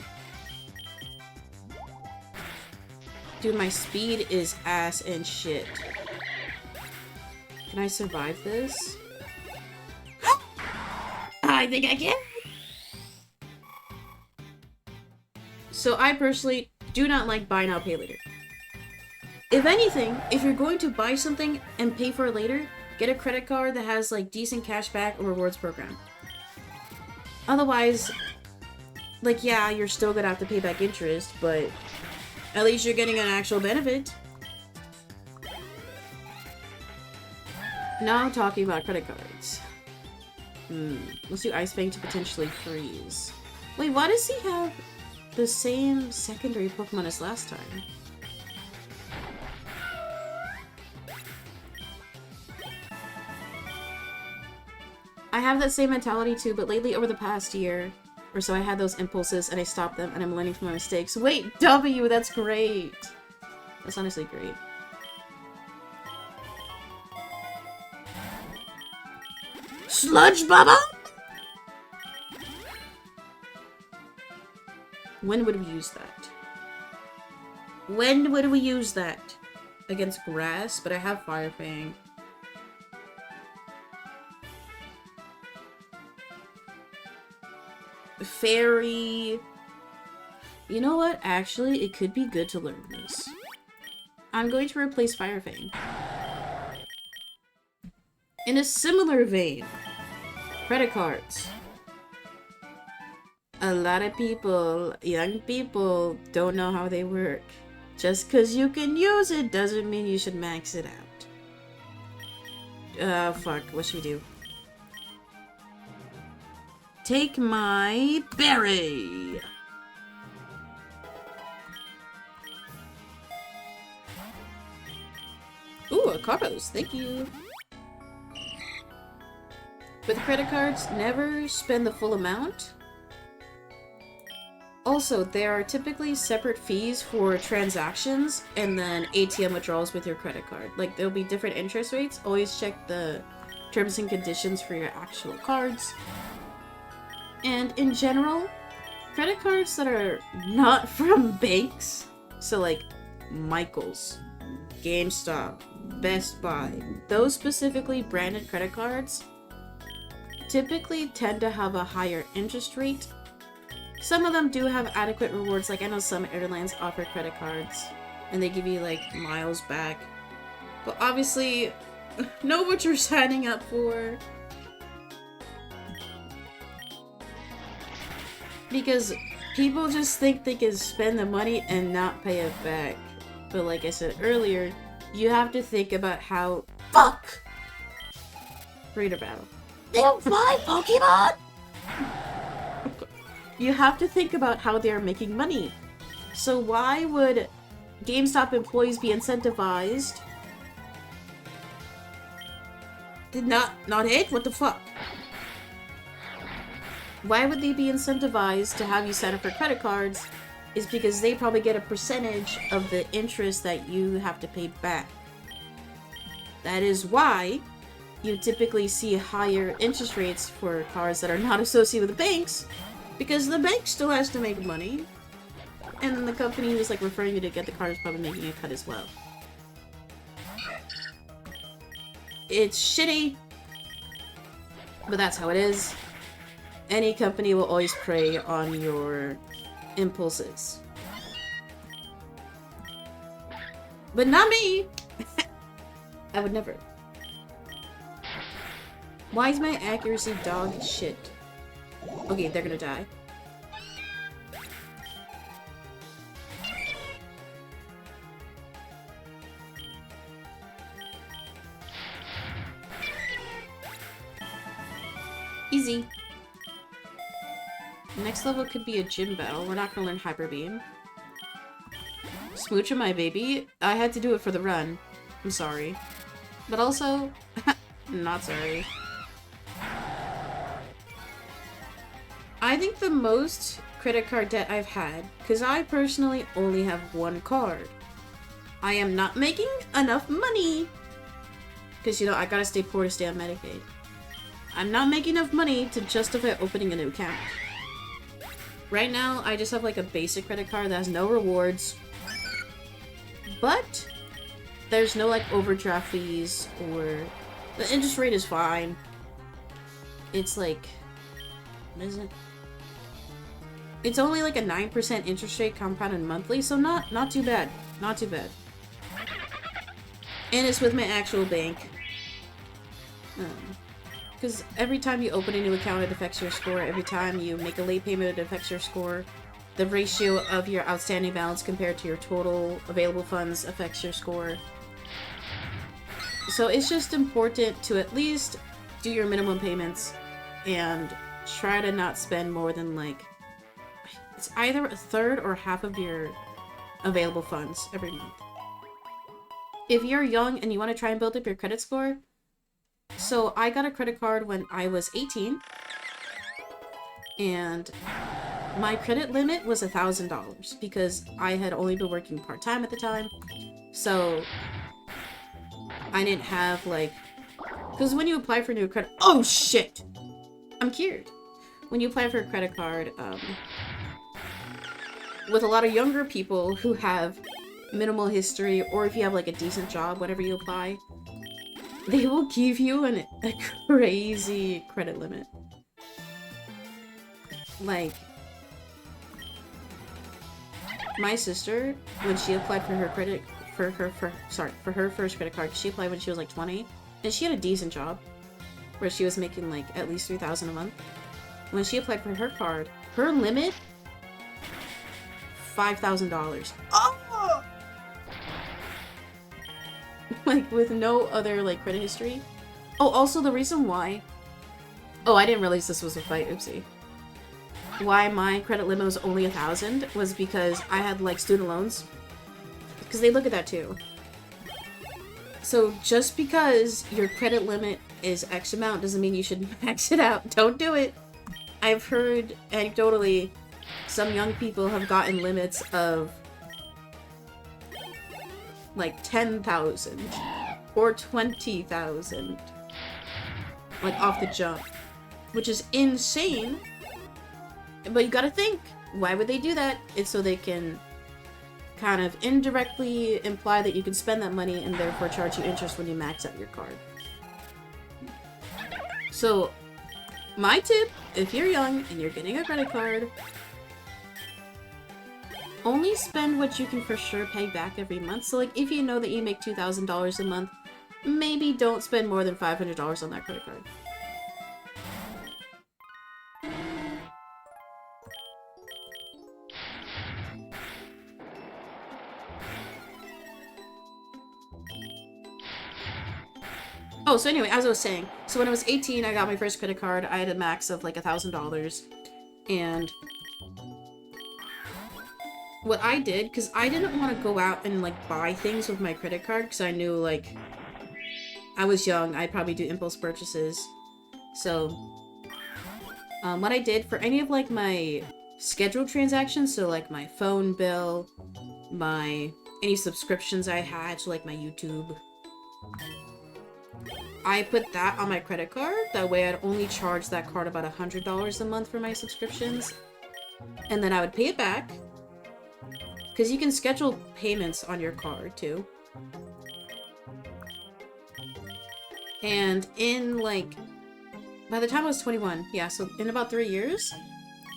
Dude, my speed is ass and shit. Can I survive this? I think I can! So I personally do not like buy now, pay later. If anything, if you're going to buy something and pay for it later, get a credit card that has, like, decent cashback or rewards program. Otherwise, like, yeah, you're still gonna have to pay back interest, but at least you're getting an actual benefit. Now I'm talking about credit cards. Let's do Ice Bank to potentially freeze. Wait, why does he have the same secondary Pokemon as last time? I have that same mentality too, but lately over the past year or so I had those impulses and I stopped them and I'm learning from my mistakes. Wait, W, that's great. That's honestly great. Sludge Bubble? When would we use that? When would we use that? Against grass, but I have Fire Fang. Fairy. You know what? Actually, it could be good to learn this. I'm going to replace Fire Fang. In a similar vein, credit cards. A lot of people, young people, don't know how they work. Just because you can use it doesn't mean you should max it out. Fuck. What should we do? Take my berry! Ooh, a Carlos. Thank you. With credit cards, never spend the full amount. Also, there are typically separate fees for transactions and then ATM withdrawals with your credit card. Like, there'll be different interest rates. Always check the terms and conditions for your actual cards. And in general, credit cards that are not from banks, so like Michael's, GameStop, Best Buy, those specifically branded credit cards typically tend to have a higher interest rate. Some of them do have adequate rewards, like I know some airlines offer credit cards and they give you like miles back. But obviously, know what you're signing up for. Because people just think they can spend the money and not pay it back. But like I said earlier, you have to think about how— FUCK! Reader battle. They don't fly, Pokemon! You have to think about how they're making money. So why would GameStop employees be incentivized? Did not hit? What the fuck? Why would they be incentivized to have you sign up for credit cards? Is because they probably get a percentage of the interest that you have to pay back. That is why you typically see higher interest rates for cards that are not associated with the banks, because the bank still has to make money, and the company who's like referring you to get the card is probably making a cut as well. It's shitty, but that's how it is. Any company will always prey on your impulses. But not me! I would never. Why is my accuracy dog shit? Okay, they're gonna die. Easy. Next level could be a gym battle. We're not gonna learn Hyper Beam. Smooching my baby? I had to do it for the run. I'm sorry. But also, not sorry. I think the most credit card debt I've had, because I personally only have one card. I am not making enough money. Because, you know, I gotta stay poor to stay on Medicaid. I'm not making enough money to justify opening a new account. Right now, I just have like a basic credit card that has no rewards. But there's no like overdraft fees, or the interest rate is fine. It's like, what is it? It's only like a 9% interest rate compounded monthly, so not too bad. Not too bad. And it's with my actual bank. Because every time you open a new account, it affects your score. Every time you make a late payment, it affects your score. The ratio of your outstanding balance compared to your total available funds affects your score. So it's just important to at least do your minimum payments and try to not spend more than like, it's either a third or half of your available funds every month. If you're young and you want to try and build up your credit score, so I got a credit card when I was 18, and my credit limit was $1,000 because I had only been working part-time at the time. So I didn't have like, because when you apply for a new credit— oh shit! I'm cured. When you apply for a credit card, with a lot of younger people who have minimal history, or if you have like a decent job, whenever you apply, they will give you a crazy credit limit. Like, my sister, when she applied for her credit, for her first credit card, she applied when she was like 20, and she had a decent job, where she was making like at least $3,000 a month. When she applied for her card, her limit, $5,000. Oh! Like, with no other like credit history. Oh, also the reason why... Oh, I didn't realize this was a fight. Oopsie. Why my credit limit was only 1,000 was because I had, like, student loans. Because they look at that, too. So, just because your credit limit is X amount doesn't mean you should max it out. Don't do it! I've heard, anecdotally, some young people have gotten limits of, like, 10,000. Or 20,000. Like, off the jump. Which is insane! But you gotta think, why would they do that? It's so they can kind of indirectly imply that you can spend that money and therefore charge you interest when you max out your card. So, my tip, if you're young and you're getting a credit card, only spend what you can for sure pay back every month. So, like, if you know that you make $2,000 a month, maybe don't spend more than $500 on that credit card. Oh, so anyway, as I was saying, so when I was 18, I got my first credit card. I had a max of like $1,000. And what I did, because I didn't want to go out and like buy things with my credit card, because I knew like I was young, I'd probably do impulse purchases. So what I did for any of like my scheduled transactions, so like my phone bill, any subscriptions I had, so like my YouTube, I put that on my credit card. That way I'd only charge that card about $100 a month for my subscriptions. And then I would pay it back. Because you can schedule payments on your card, too. And in, like... by the time I was 21, yeah, so in about 3 years,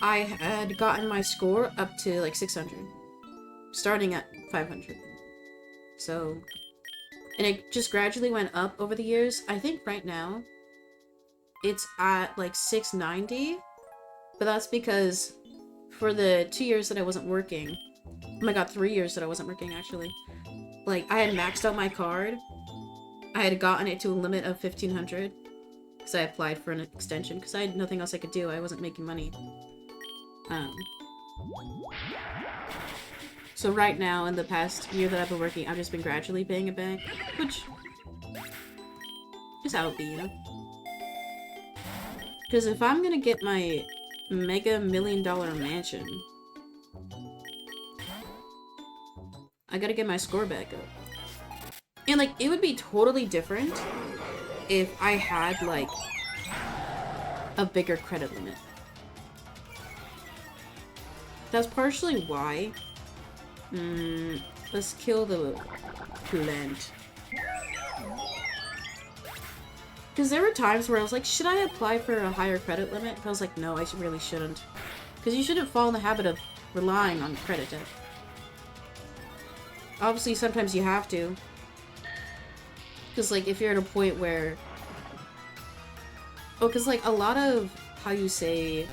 I had gotten my score up to, like, 600. Starting at 500. So... and it just gradually went up over the years. I think right now, it's at like 690. But that's because for the 2 years that I wasn't working, oh my god, 3 years that I wasn't working actually, like I had maxed out my card. I had gotten it to a limit of 1,500 because I applied for an extension because I had nothing else I could do. I wasn't making money. So right now, in the past year that I've been working, I've just been gradually paying it back, which is how it be, you know? Because if I'm gonna get my mega $1,000,000 mansion, I gotta get my score back up. And, like, it would be totally different if I had, like, a bigger credit limit. That's partially why... let's kill the plant. Because there were times where I was like, should I apply for a higher credit limit? I was like, no, I really shouldn't. Because you shouldn't fall in the habit of relying on credit debt. Obviously, sometimes you have to. Because, like, if you're at a point where... oh, because, like, a lot of how you say...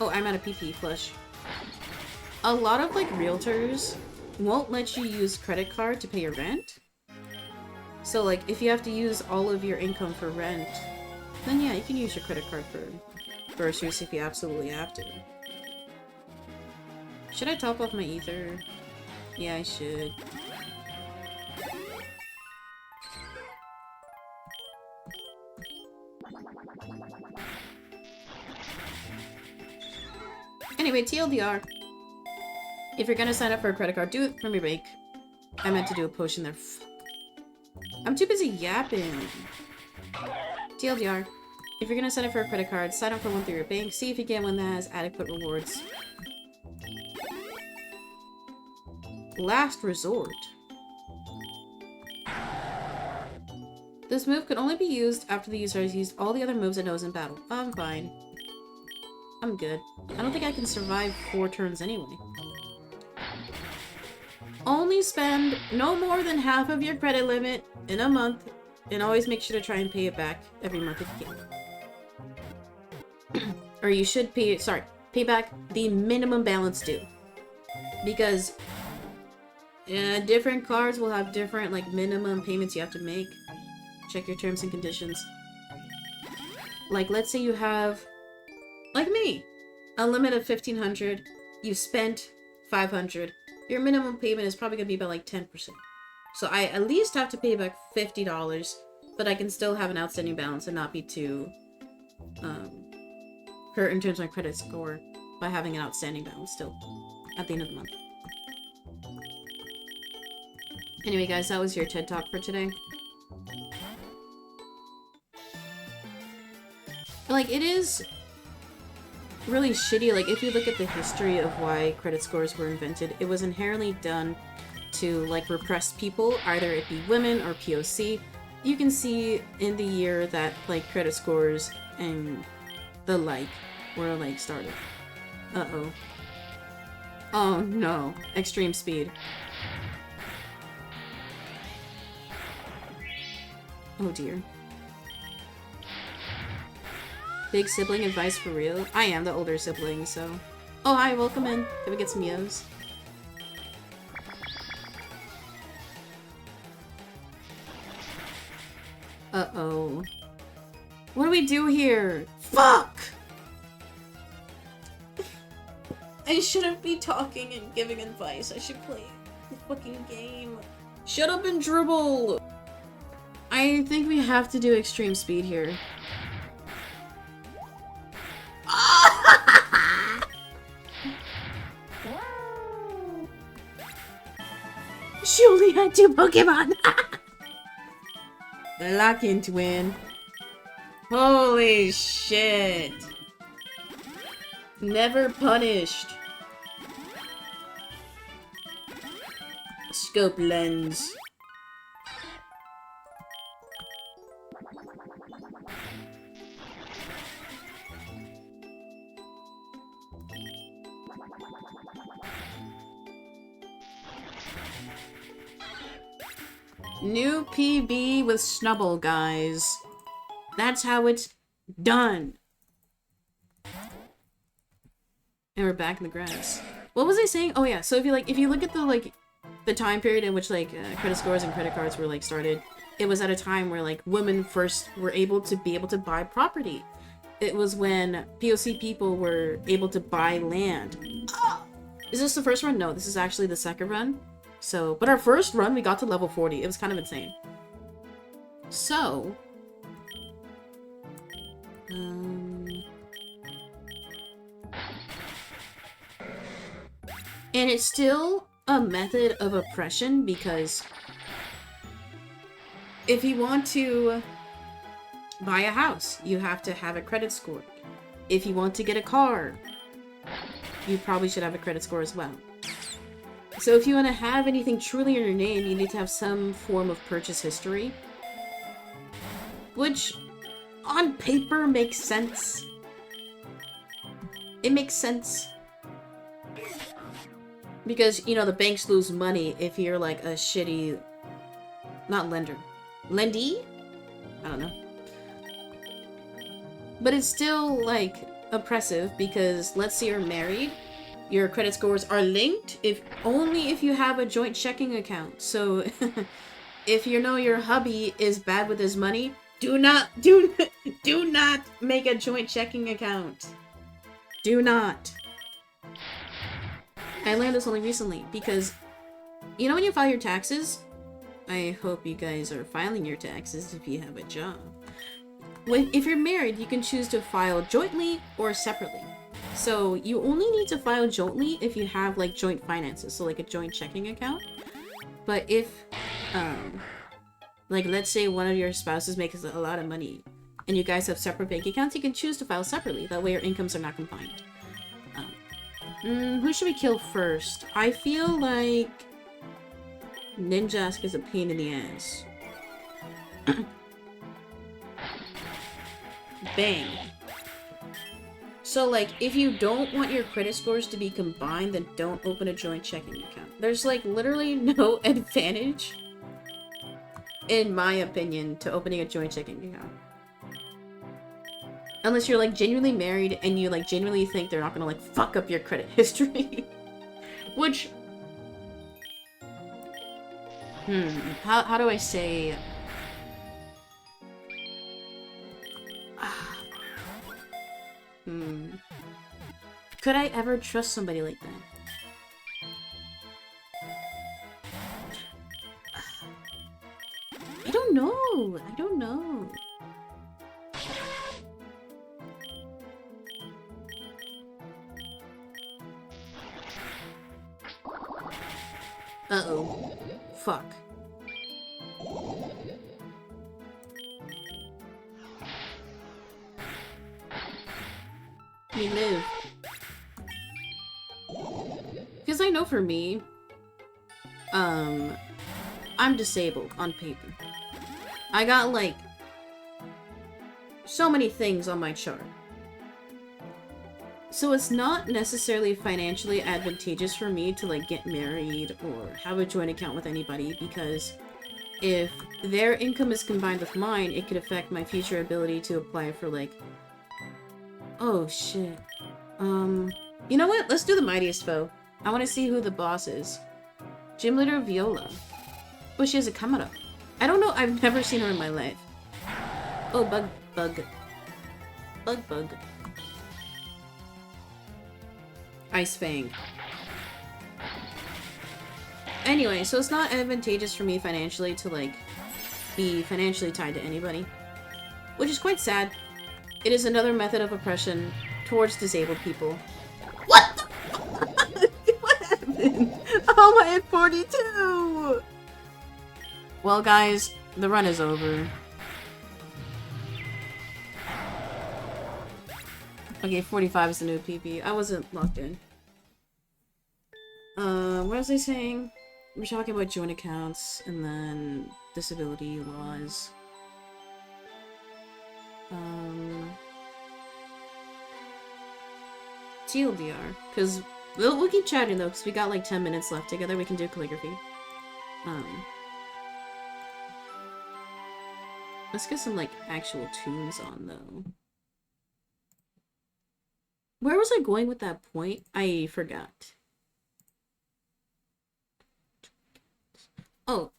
oh, I'm at a PP flush. A lot of, like, realtors won't let you use credit card to pay your rent. So, like, if you have to use all of your income for rent, then yeah, you can use your credit card for groceries if you absolutely have to. Should I top off my ether? Yeah, I should. Anyway, TLDR. If you're gonna sign up for a credit card, do it from your bank. I meant to do a potion there. I'm too busy yapping. TLDR. If you're gonna sign up for a credit card, sign up for one through your bank. See if you get one that has adequate rewards. Last resort. This move could only be used after the user has used all the other moves it knows in battle. I'm fine. I'm good. I don't think I can survive 4 turns anyway. Only spend no more than half of your credit limit in a month, and always make sure to try and pay it back every month if you can. Or you should pay back the minimum balance due. Because different cards will have different, like, minimum payments you have to make. Check your terms and conditions. Like, let's say you have, like me, a limit of 1,500. You spent 500. Your minimum payment is probably gonna be about like 10%. So I at least have to pay back $50, but I can still have an outstanding balance and not be too hurt in terms of my credit score by having an outstanding balance still at the end of the month. Anyway, guys, that was your TED Talk for today. Like, it is really shitty. Like, if you look at the history of why credit scores were invented, it was inherently done to, like, repress people, either it be women or POC. You can see in the year that, like, credit scores and the like were, like, started. Uh-oh. Oh, no. Extreme speed. Oh, dear. Big sibling advice for real? I am the older sibling, so... Oh, hi, welcome in. Can we get some yos? Uh-oh. What do we do here? Fuck! I shouldn't be talking and giving advice. I should play the fucking game. Shut up and dribble! I think we have to do extreme speed here. She only had 2 Pokemon! The lock-in twin. Holy shit. Never punished. Scope lens. New PB with Snubbull, guys. That's how it's done. And we're back in the grass. What was I saying? Oh yeah, so if you look at the time period in which credit scores and credit cards were started, it was at a time where women first were able to buy property. It was when POC people were able to buy land. Is this the first run? No, this is actually the second run. So, but our first run, we got to level 40. It was kind of insane. So, and it's still a method of oppression because if you want to buy a house, you have to have a credit score. If you want to get a car, you probably should have a credit score as well. So if you want to have anything truly in your name, you need to have some form of purchase history. Which, on paper, makes sense. It makes sense. Because, the banks lose money if you're a shitty... Not lender. Lendee? I don't know. But it's still, oppressive because let's say you're married. Your credit scores are linked only if you have a joint checking account. So if your hubby is bad with his money, do not make a joint checking account. Do not. I learned this only recently because when you file your taxes, I hope you guys are filing your taxes if you have a job. If you're married, you can choose to file jointly or separately. So you only need to file jointly if you have joint finances, so a joint checking account. But if let's say one of your spouses makes a lot of money and you guys have separate bank accounts, you can choose to file separately. That way your incomes are not combined. Who should we kill first? I feel like Ninjask is a pain in the ass. Bang. So, if you don't want your credit scores to be combined, then don't open a joint checking account. There's, literally no advantage, in my opinion, to opening a joint checking account. Unless you're, genuinely married and you, genuinely think they're not gonna, fuck up your credit history. Which... How do I say... Could I ever trust somebody like that? I don't know. I don't know. Uh-oh. Fuck. We live. Because I know for me, I'm disabled on paper. I got, like, so many things on my chart. So it's not necessarily financially advantageous for me to, like, get married or have a joint account with anybody, because if their income is combined with mine, it could affect my future ability to apply for, like... Oh, shit. You know what? Let's do the Mightiest Foe. I want to see who the boss is. Gym Leader Viola. Oh, she has a camera. I don't know. I've never seen her in my life. Oh, bug. Bug. Ice Fang. Anyway, so it's not advantageous for me financially to, like, be financially tied to anybody. Which is quite sad. It is another method of oppression towards disabled people. What the What happened? Oh, I had 42! Well, guys, the run is over. Okay, 45 is the new PP. I wasn't locked in. What was I saying? We're talking about joint accounts, and then disability laws. TLDR, because we'll keep chatting though, because we got like 10 minutes left together. We can do calligraphy. Let's get some like actual tunes on though. Where was I going with that point? I forgot. Oh,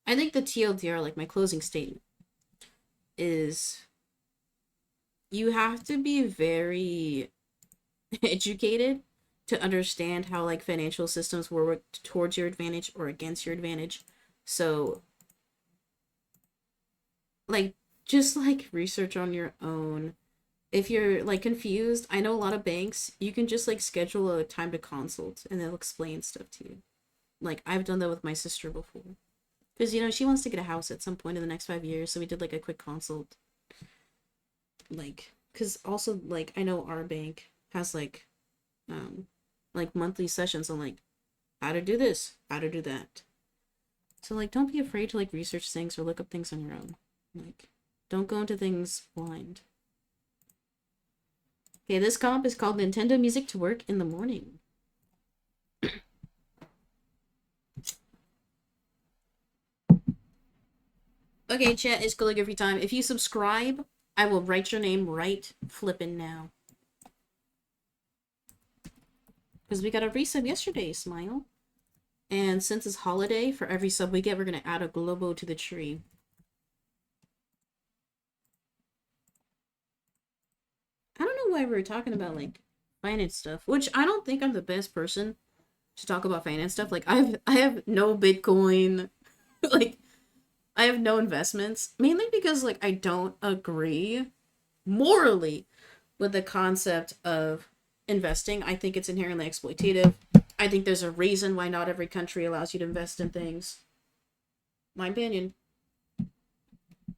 I think the TLDR, like my closing statement, is you have to be very educated to understand how like financial systems work towards your advantage or against your advantage. So like just like research on your own. If you're like confused, I know a lot of banks, you can just like schedule a time to consult and they'll explain stuff to you. Like I've done that with my sister before. Because, you know, she wants to get a house at some point in the next 5 years, so we did like a quick consult. Like, because also like I know our bank has like monthly sessions on like how to do this, how to do that. So like don't be afraid to like research things or look up things on your own. Like don't go into things blind. Okay, this comp is called Nintendo Music to Work in the Morning. Okay, chat, it's calligraphy time. If you subscribe, I will write your name right flippin' now. Because we got a resub yesterday, Smile. And since it's holiday, for every sub we get, we're going to add a globo to the tree. I don't know why we were talking about, like, finance stuff. Which, I don't think I'm the best person to talk about finance stuff. Like, I have no Bitcoin. Like, I have no investments. Mainly because, like, I don't agree morally with the concept of investing. I think it's inherently exploitative. I think there's a reason why not every country allows you to invest in things. My opinion.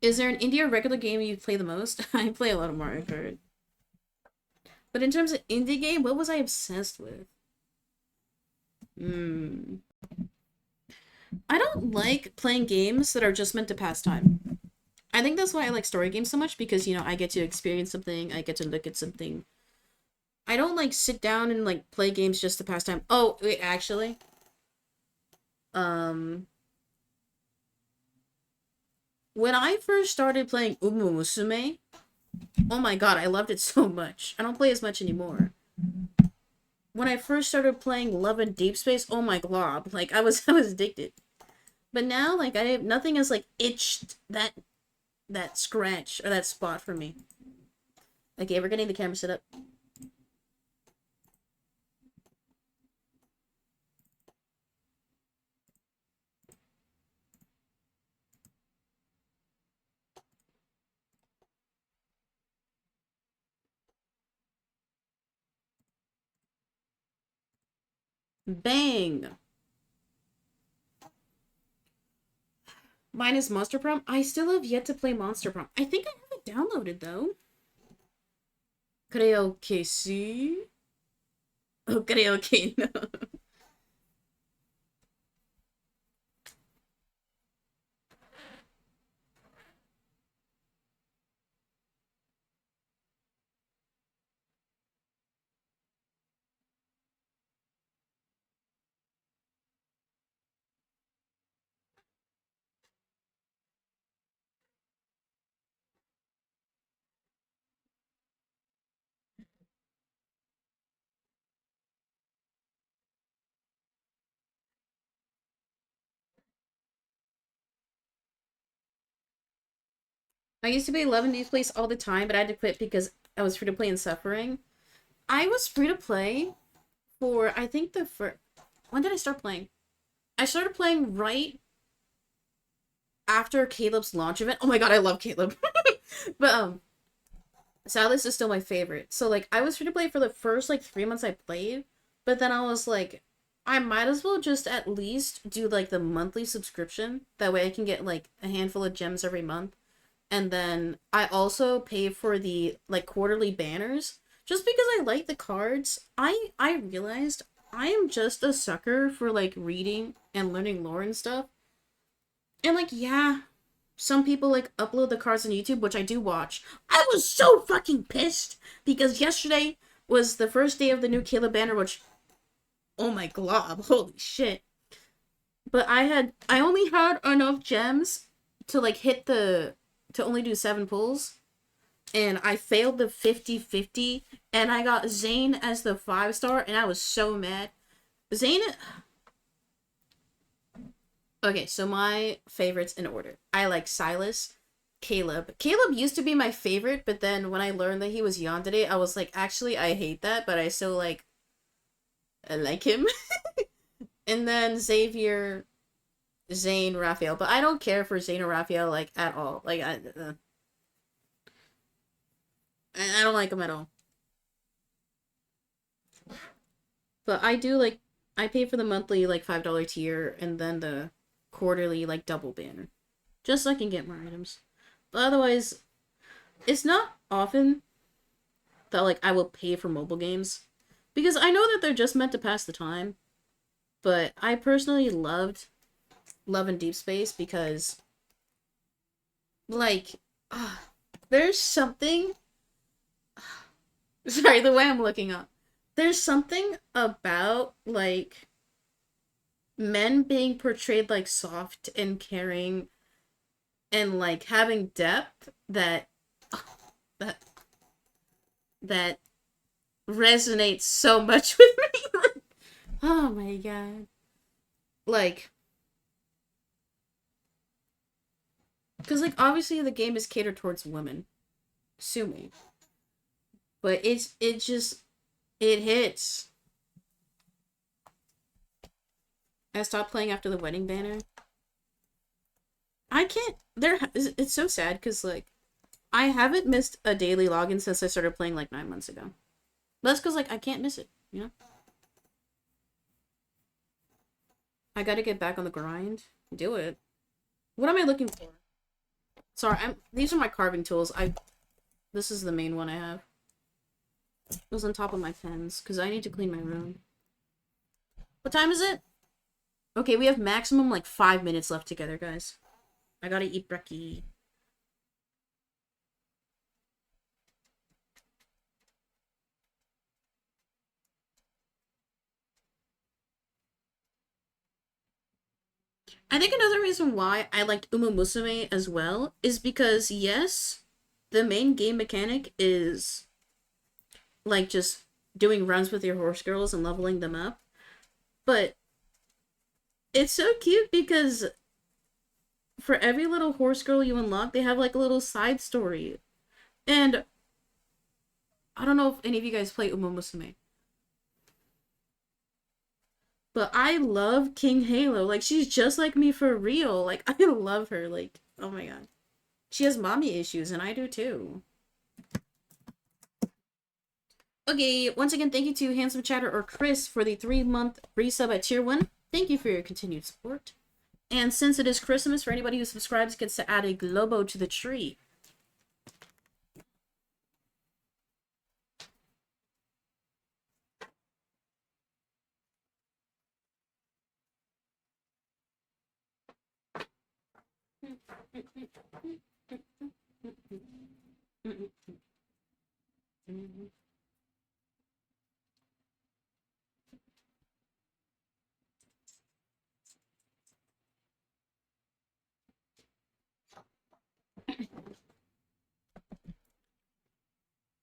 Is there an indie or regular game you play the most? I play a lot of Mario Kart. But in terms of indie game, what was I obsessed with? I don't like playing games that are just meant to pass time. I think that's why I like story games so much, because, you know, I get to experience something, I get to look at something. I don't, like, sit down and, like, play games just to pass time. Oh, wait, actually. When I first started playing Umu Musume, oh my god, I loved it so much. I don't play as much anymore. When I first started playing Love and Deep Space, oh my glob, like, I was addicted. But now, like, nothing has, like, itched that scratch or that spot for me. Okay, we're getting the camera set up. Bang! Mine is Monster Prom. I still have yet to play Monster Prom. I think I have it downloaded, though. Creo que sí. Oh, creo que no. I used to be 11 Days Place all the time, but I had to quit because I was free to play and suffering. I was free to play for, I think, the first. When did I start playing? I started playing right after Caleb's launch event. Oh my god, I love Caleb. But, Silas is still my favorite. So, like, I was free to play for the first, like, 3 months I played, but then I was like, I might as well just at least do, like, the monthly subscription. That way I can get, like, a handful of gems every month. And then I also pay for the, like, quarterly banners. Just because I like the cards, I realized I am just a sucker for, like, reading and learning lore and stuff. And, like, yeah, some people, like, upload the cards on YouTube, which I do watch. I was so fucking pissed because yesterday was the first day of the new Caleb banner, which, oh my glob, holy shit. But I only had enough gems to, like, to only do 7 pulls. And I failed the 50-50, and I got Zane as the 5-star, and I was so mad. Zane... Okay, so my favorites in order. I like Silas, Caleb. Caleb used to be my favorite, but then when I learned that he was Yandere, I was like, actually, I hate that, but I still, like, I like him. And then Xavier, Zane, Raphael. But I don't care for Zane or Raphael, like, at all. Like, I don't like them at all. But I do, like, I pay for the monthly, like, $5 tier, and then the quarterly, like, double banner. Just so I can get more items. But otherwise, it's not often that, like, I will pay for mobile games. Because I know that they're just meant to pass the time. But I personally loved Love and Deep Space because, like, there's something... Sorry, the way I'm looking up. There's something about, like, men being portrayed, like, soft and caring and, like, having depth that that that resonates so much with me. Oh my god. Like, because, like, obviously the game is catered towards women. Sue me. But it hits. I stopped playing after the wedding banner. I can't, it's so sad, because, like, I haven't missed a daily login since I started playing, like, 9 months ago. That's because, like, I can't miss it, you know? I gotta get back on the grind. Do it. What am I looking for? Sorry, these are my carving tools. This is the main one I have. It was on top of my pens, because I need to clean my room. What time is it? Okay, we have maximum, like, 5 minutes left together, guys. I gotta eat brekkie. I think another reason why I liked Uma Musume as well is because, yes, the main game mechanic is, like, just doing runs with your horse girls and leveling them up. But it's so cute because for every little horse girl you unlock, they have, like, a little side story. And I don't know if any of you guys play Uma Musume, but I love King Halo. Like, she's just like me for real. Like, I love her. Like, oh my god. She has mommy issues, and I do too. Okay, once again, thank you to Handsome Chatter or Chris for the 3-month resub at tier 1. Thank you for your continued support. And since it is Christmas, for anybody who subscribes, gets to add a globo to the tree.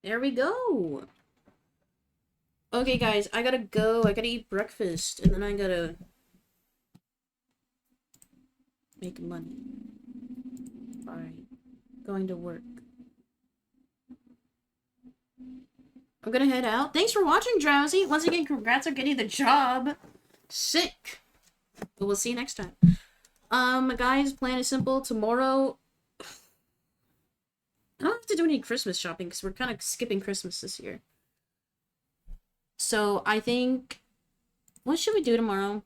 There we go. Okay, guys, I gotta go. I gotta eat breakfast, and then I gotta make money. Alright. Going to work. I'm gonna head out. Thanks for watching, Drowsy. Once again, congrats on getting the job. Sick. But we'll see you next time. Guys, plan is simple. Tomorrow, I don't have to do any Christmas shopping because we're kind of skipping Christmas this year. So I think, what should we do tomorrow?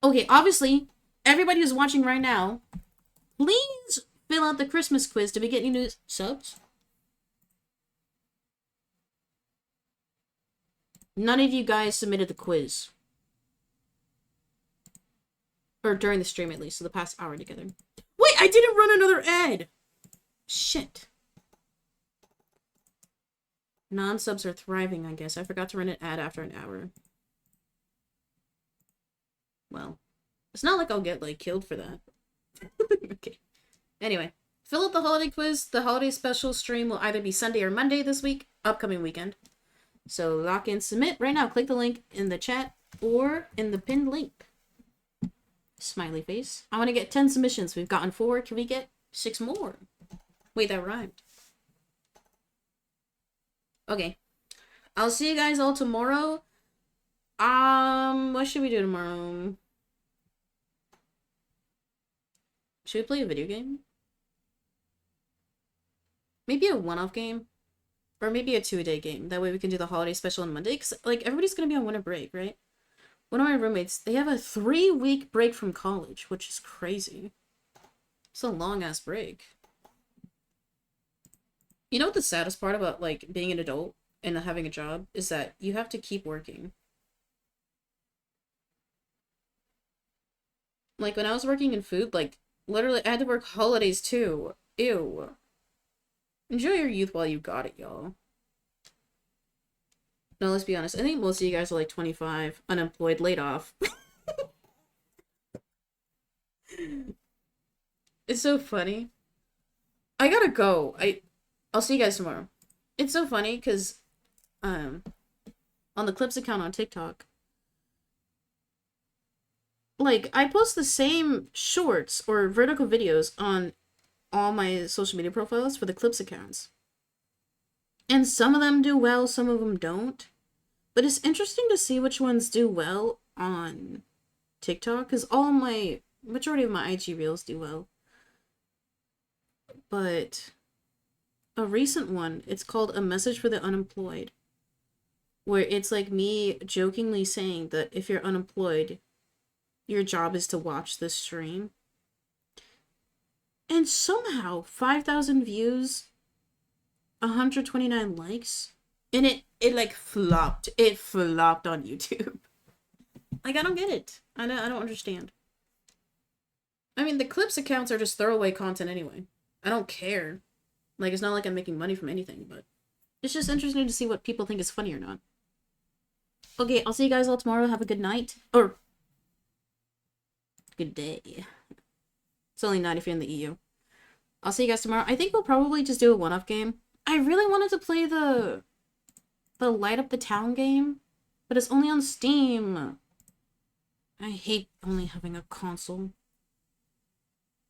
Okay, obviously, everybody who's watching right now, please fill out the Christmas quiz to be getting new subs. None of you guys submitted the quiz. Or during the stream, at least, so the past hour together. Wait, I didn't run another ad! Shit. Non-subs are thriving, I guess. I forgot to run an ad after an hour. Well, it's not like I'll get, like, killed for that. Okay. Anyway, fill out the holiday quiz. The holiday special stream will either be Sunday or Monday this week, upcoming weekend. So lock in, submit right now. Click the link in the chat or in the pinned link. Smiley face. I want to get 10 submissions. We've gotten 4. Can we get 6 more? Wait, that rhymed. Okay. I'll see you guys all tomorrow. What should we do tomorrow? Should we play a video game? Maybe a one-off game? Or maybe a 2-a-day game. That way we can do the holiday special on Monday. Because, like, everybody's gonna be on winter break, right? One of my roommates, they have a 3-week break from college, which is crazy. It's a long-ass break. You know what the saddest part about, like, being an adult and having a job is that you have to keep working. Like, when I was working in food, like, literally, I had to work holidays, too. Ew. Enjoy your youth while you got it, y'all. No, let's be honest. I think most of you guys are, like, 25, unemployed, laid off. It's so funny. I gotta go. I'll see you guys tomorrow. It's so funny, because, on the Clips account on TikTok, like, I post the same shorts or vertical videos on all my social media profiles for the Clips accounts. And some of them do well, some of them don't. But it's interesting to see which ones do well on TikTok, because majority of my IG reels do well. But a recent one, it's called A Message for the Unemployed, where it's like me jokingly saying that if you're unemployed, your job is to watch this stream. And somehow, 5,000 views, 129 likes, and it like flopped. It flopped on YouTube. Like, I don't get it. I don't understand. I mean, the Clips accounts are just throwaway content anyway. I don't care. Like, it's not like I'm making money from anything, but it's just interesting to see what people think is funny or not. Okay, I'll see you guys all tomorrow. Have a good night. Or good day. It's only night if you're in the EU. I'll see you guys tomorrow. I think we'll probably just do a one-off game. I really wanted to play the Light Up the Town game, but it's only on Steam. I hate only having a console.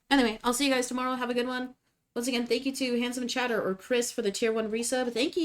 Anyway, I'll see you guys tomorrow. Have a good one. Once again, thank you to Handsome Chatter or Chris for the tier 1 resub. Thank you.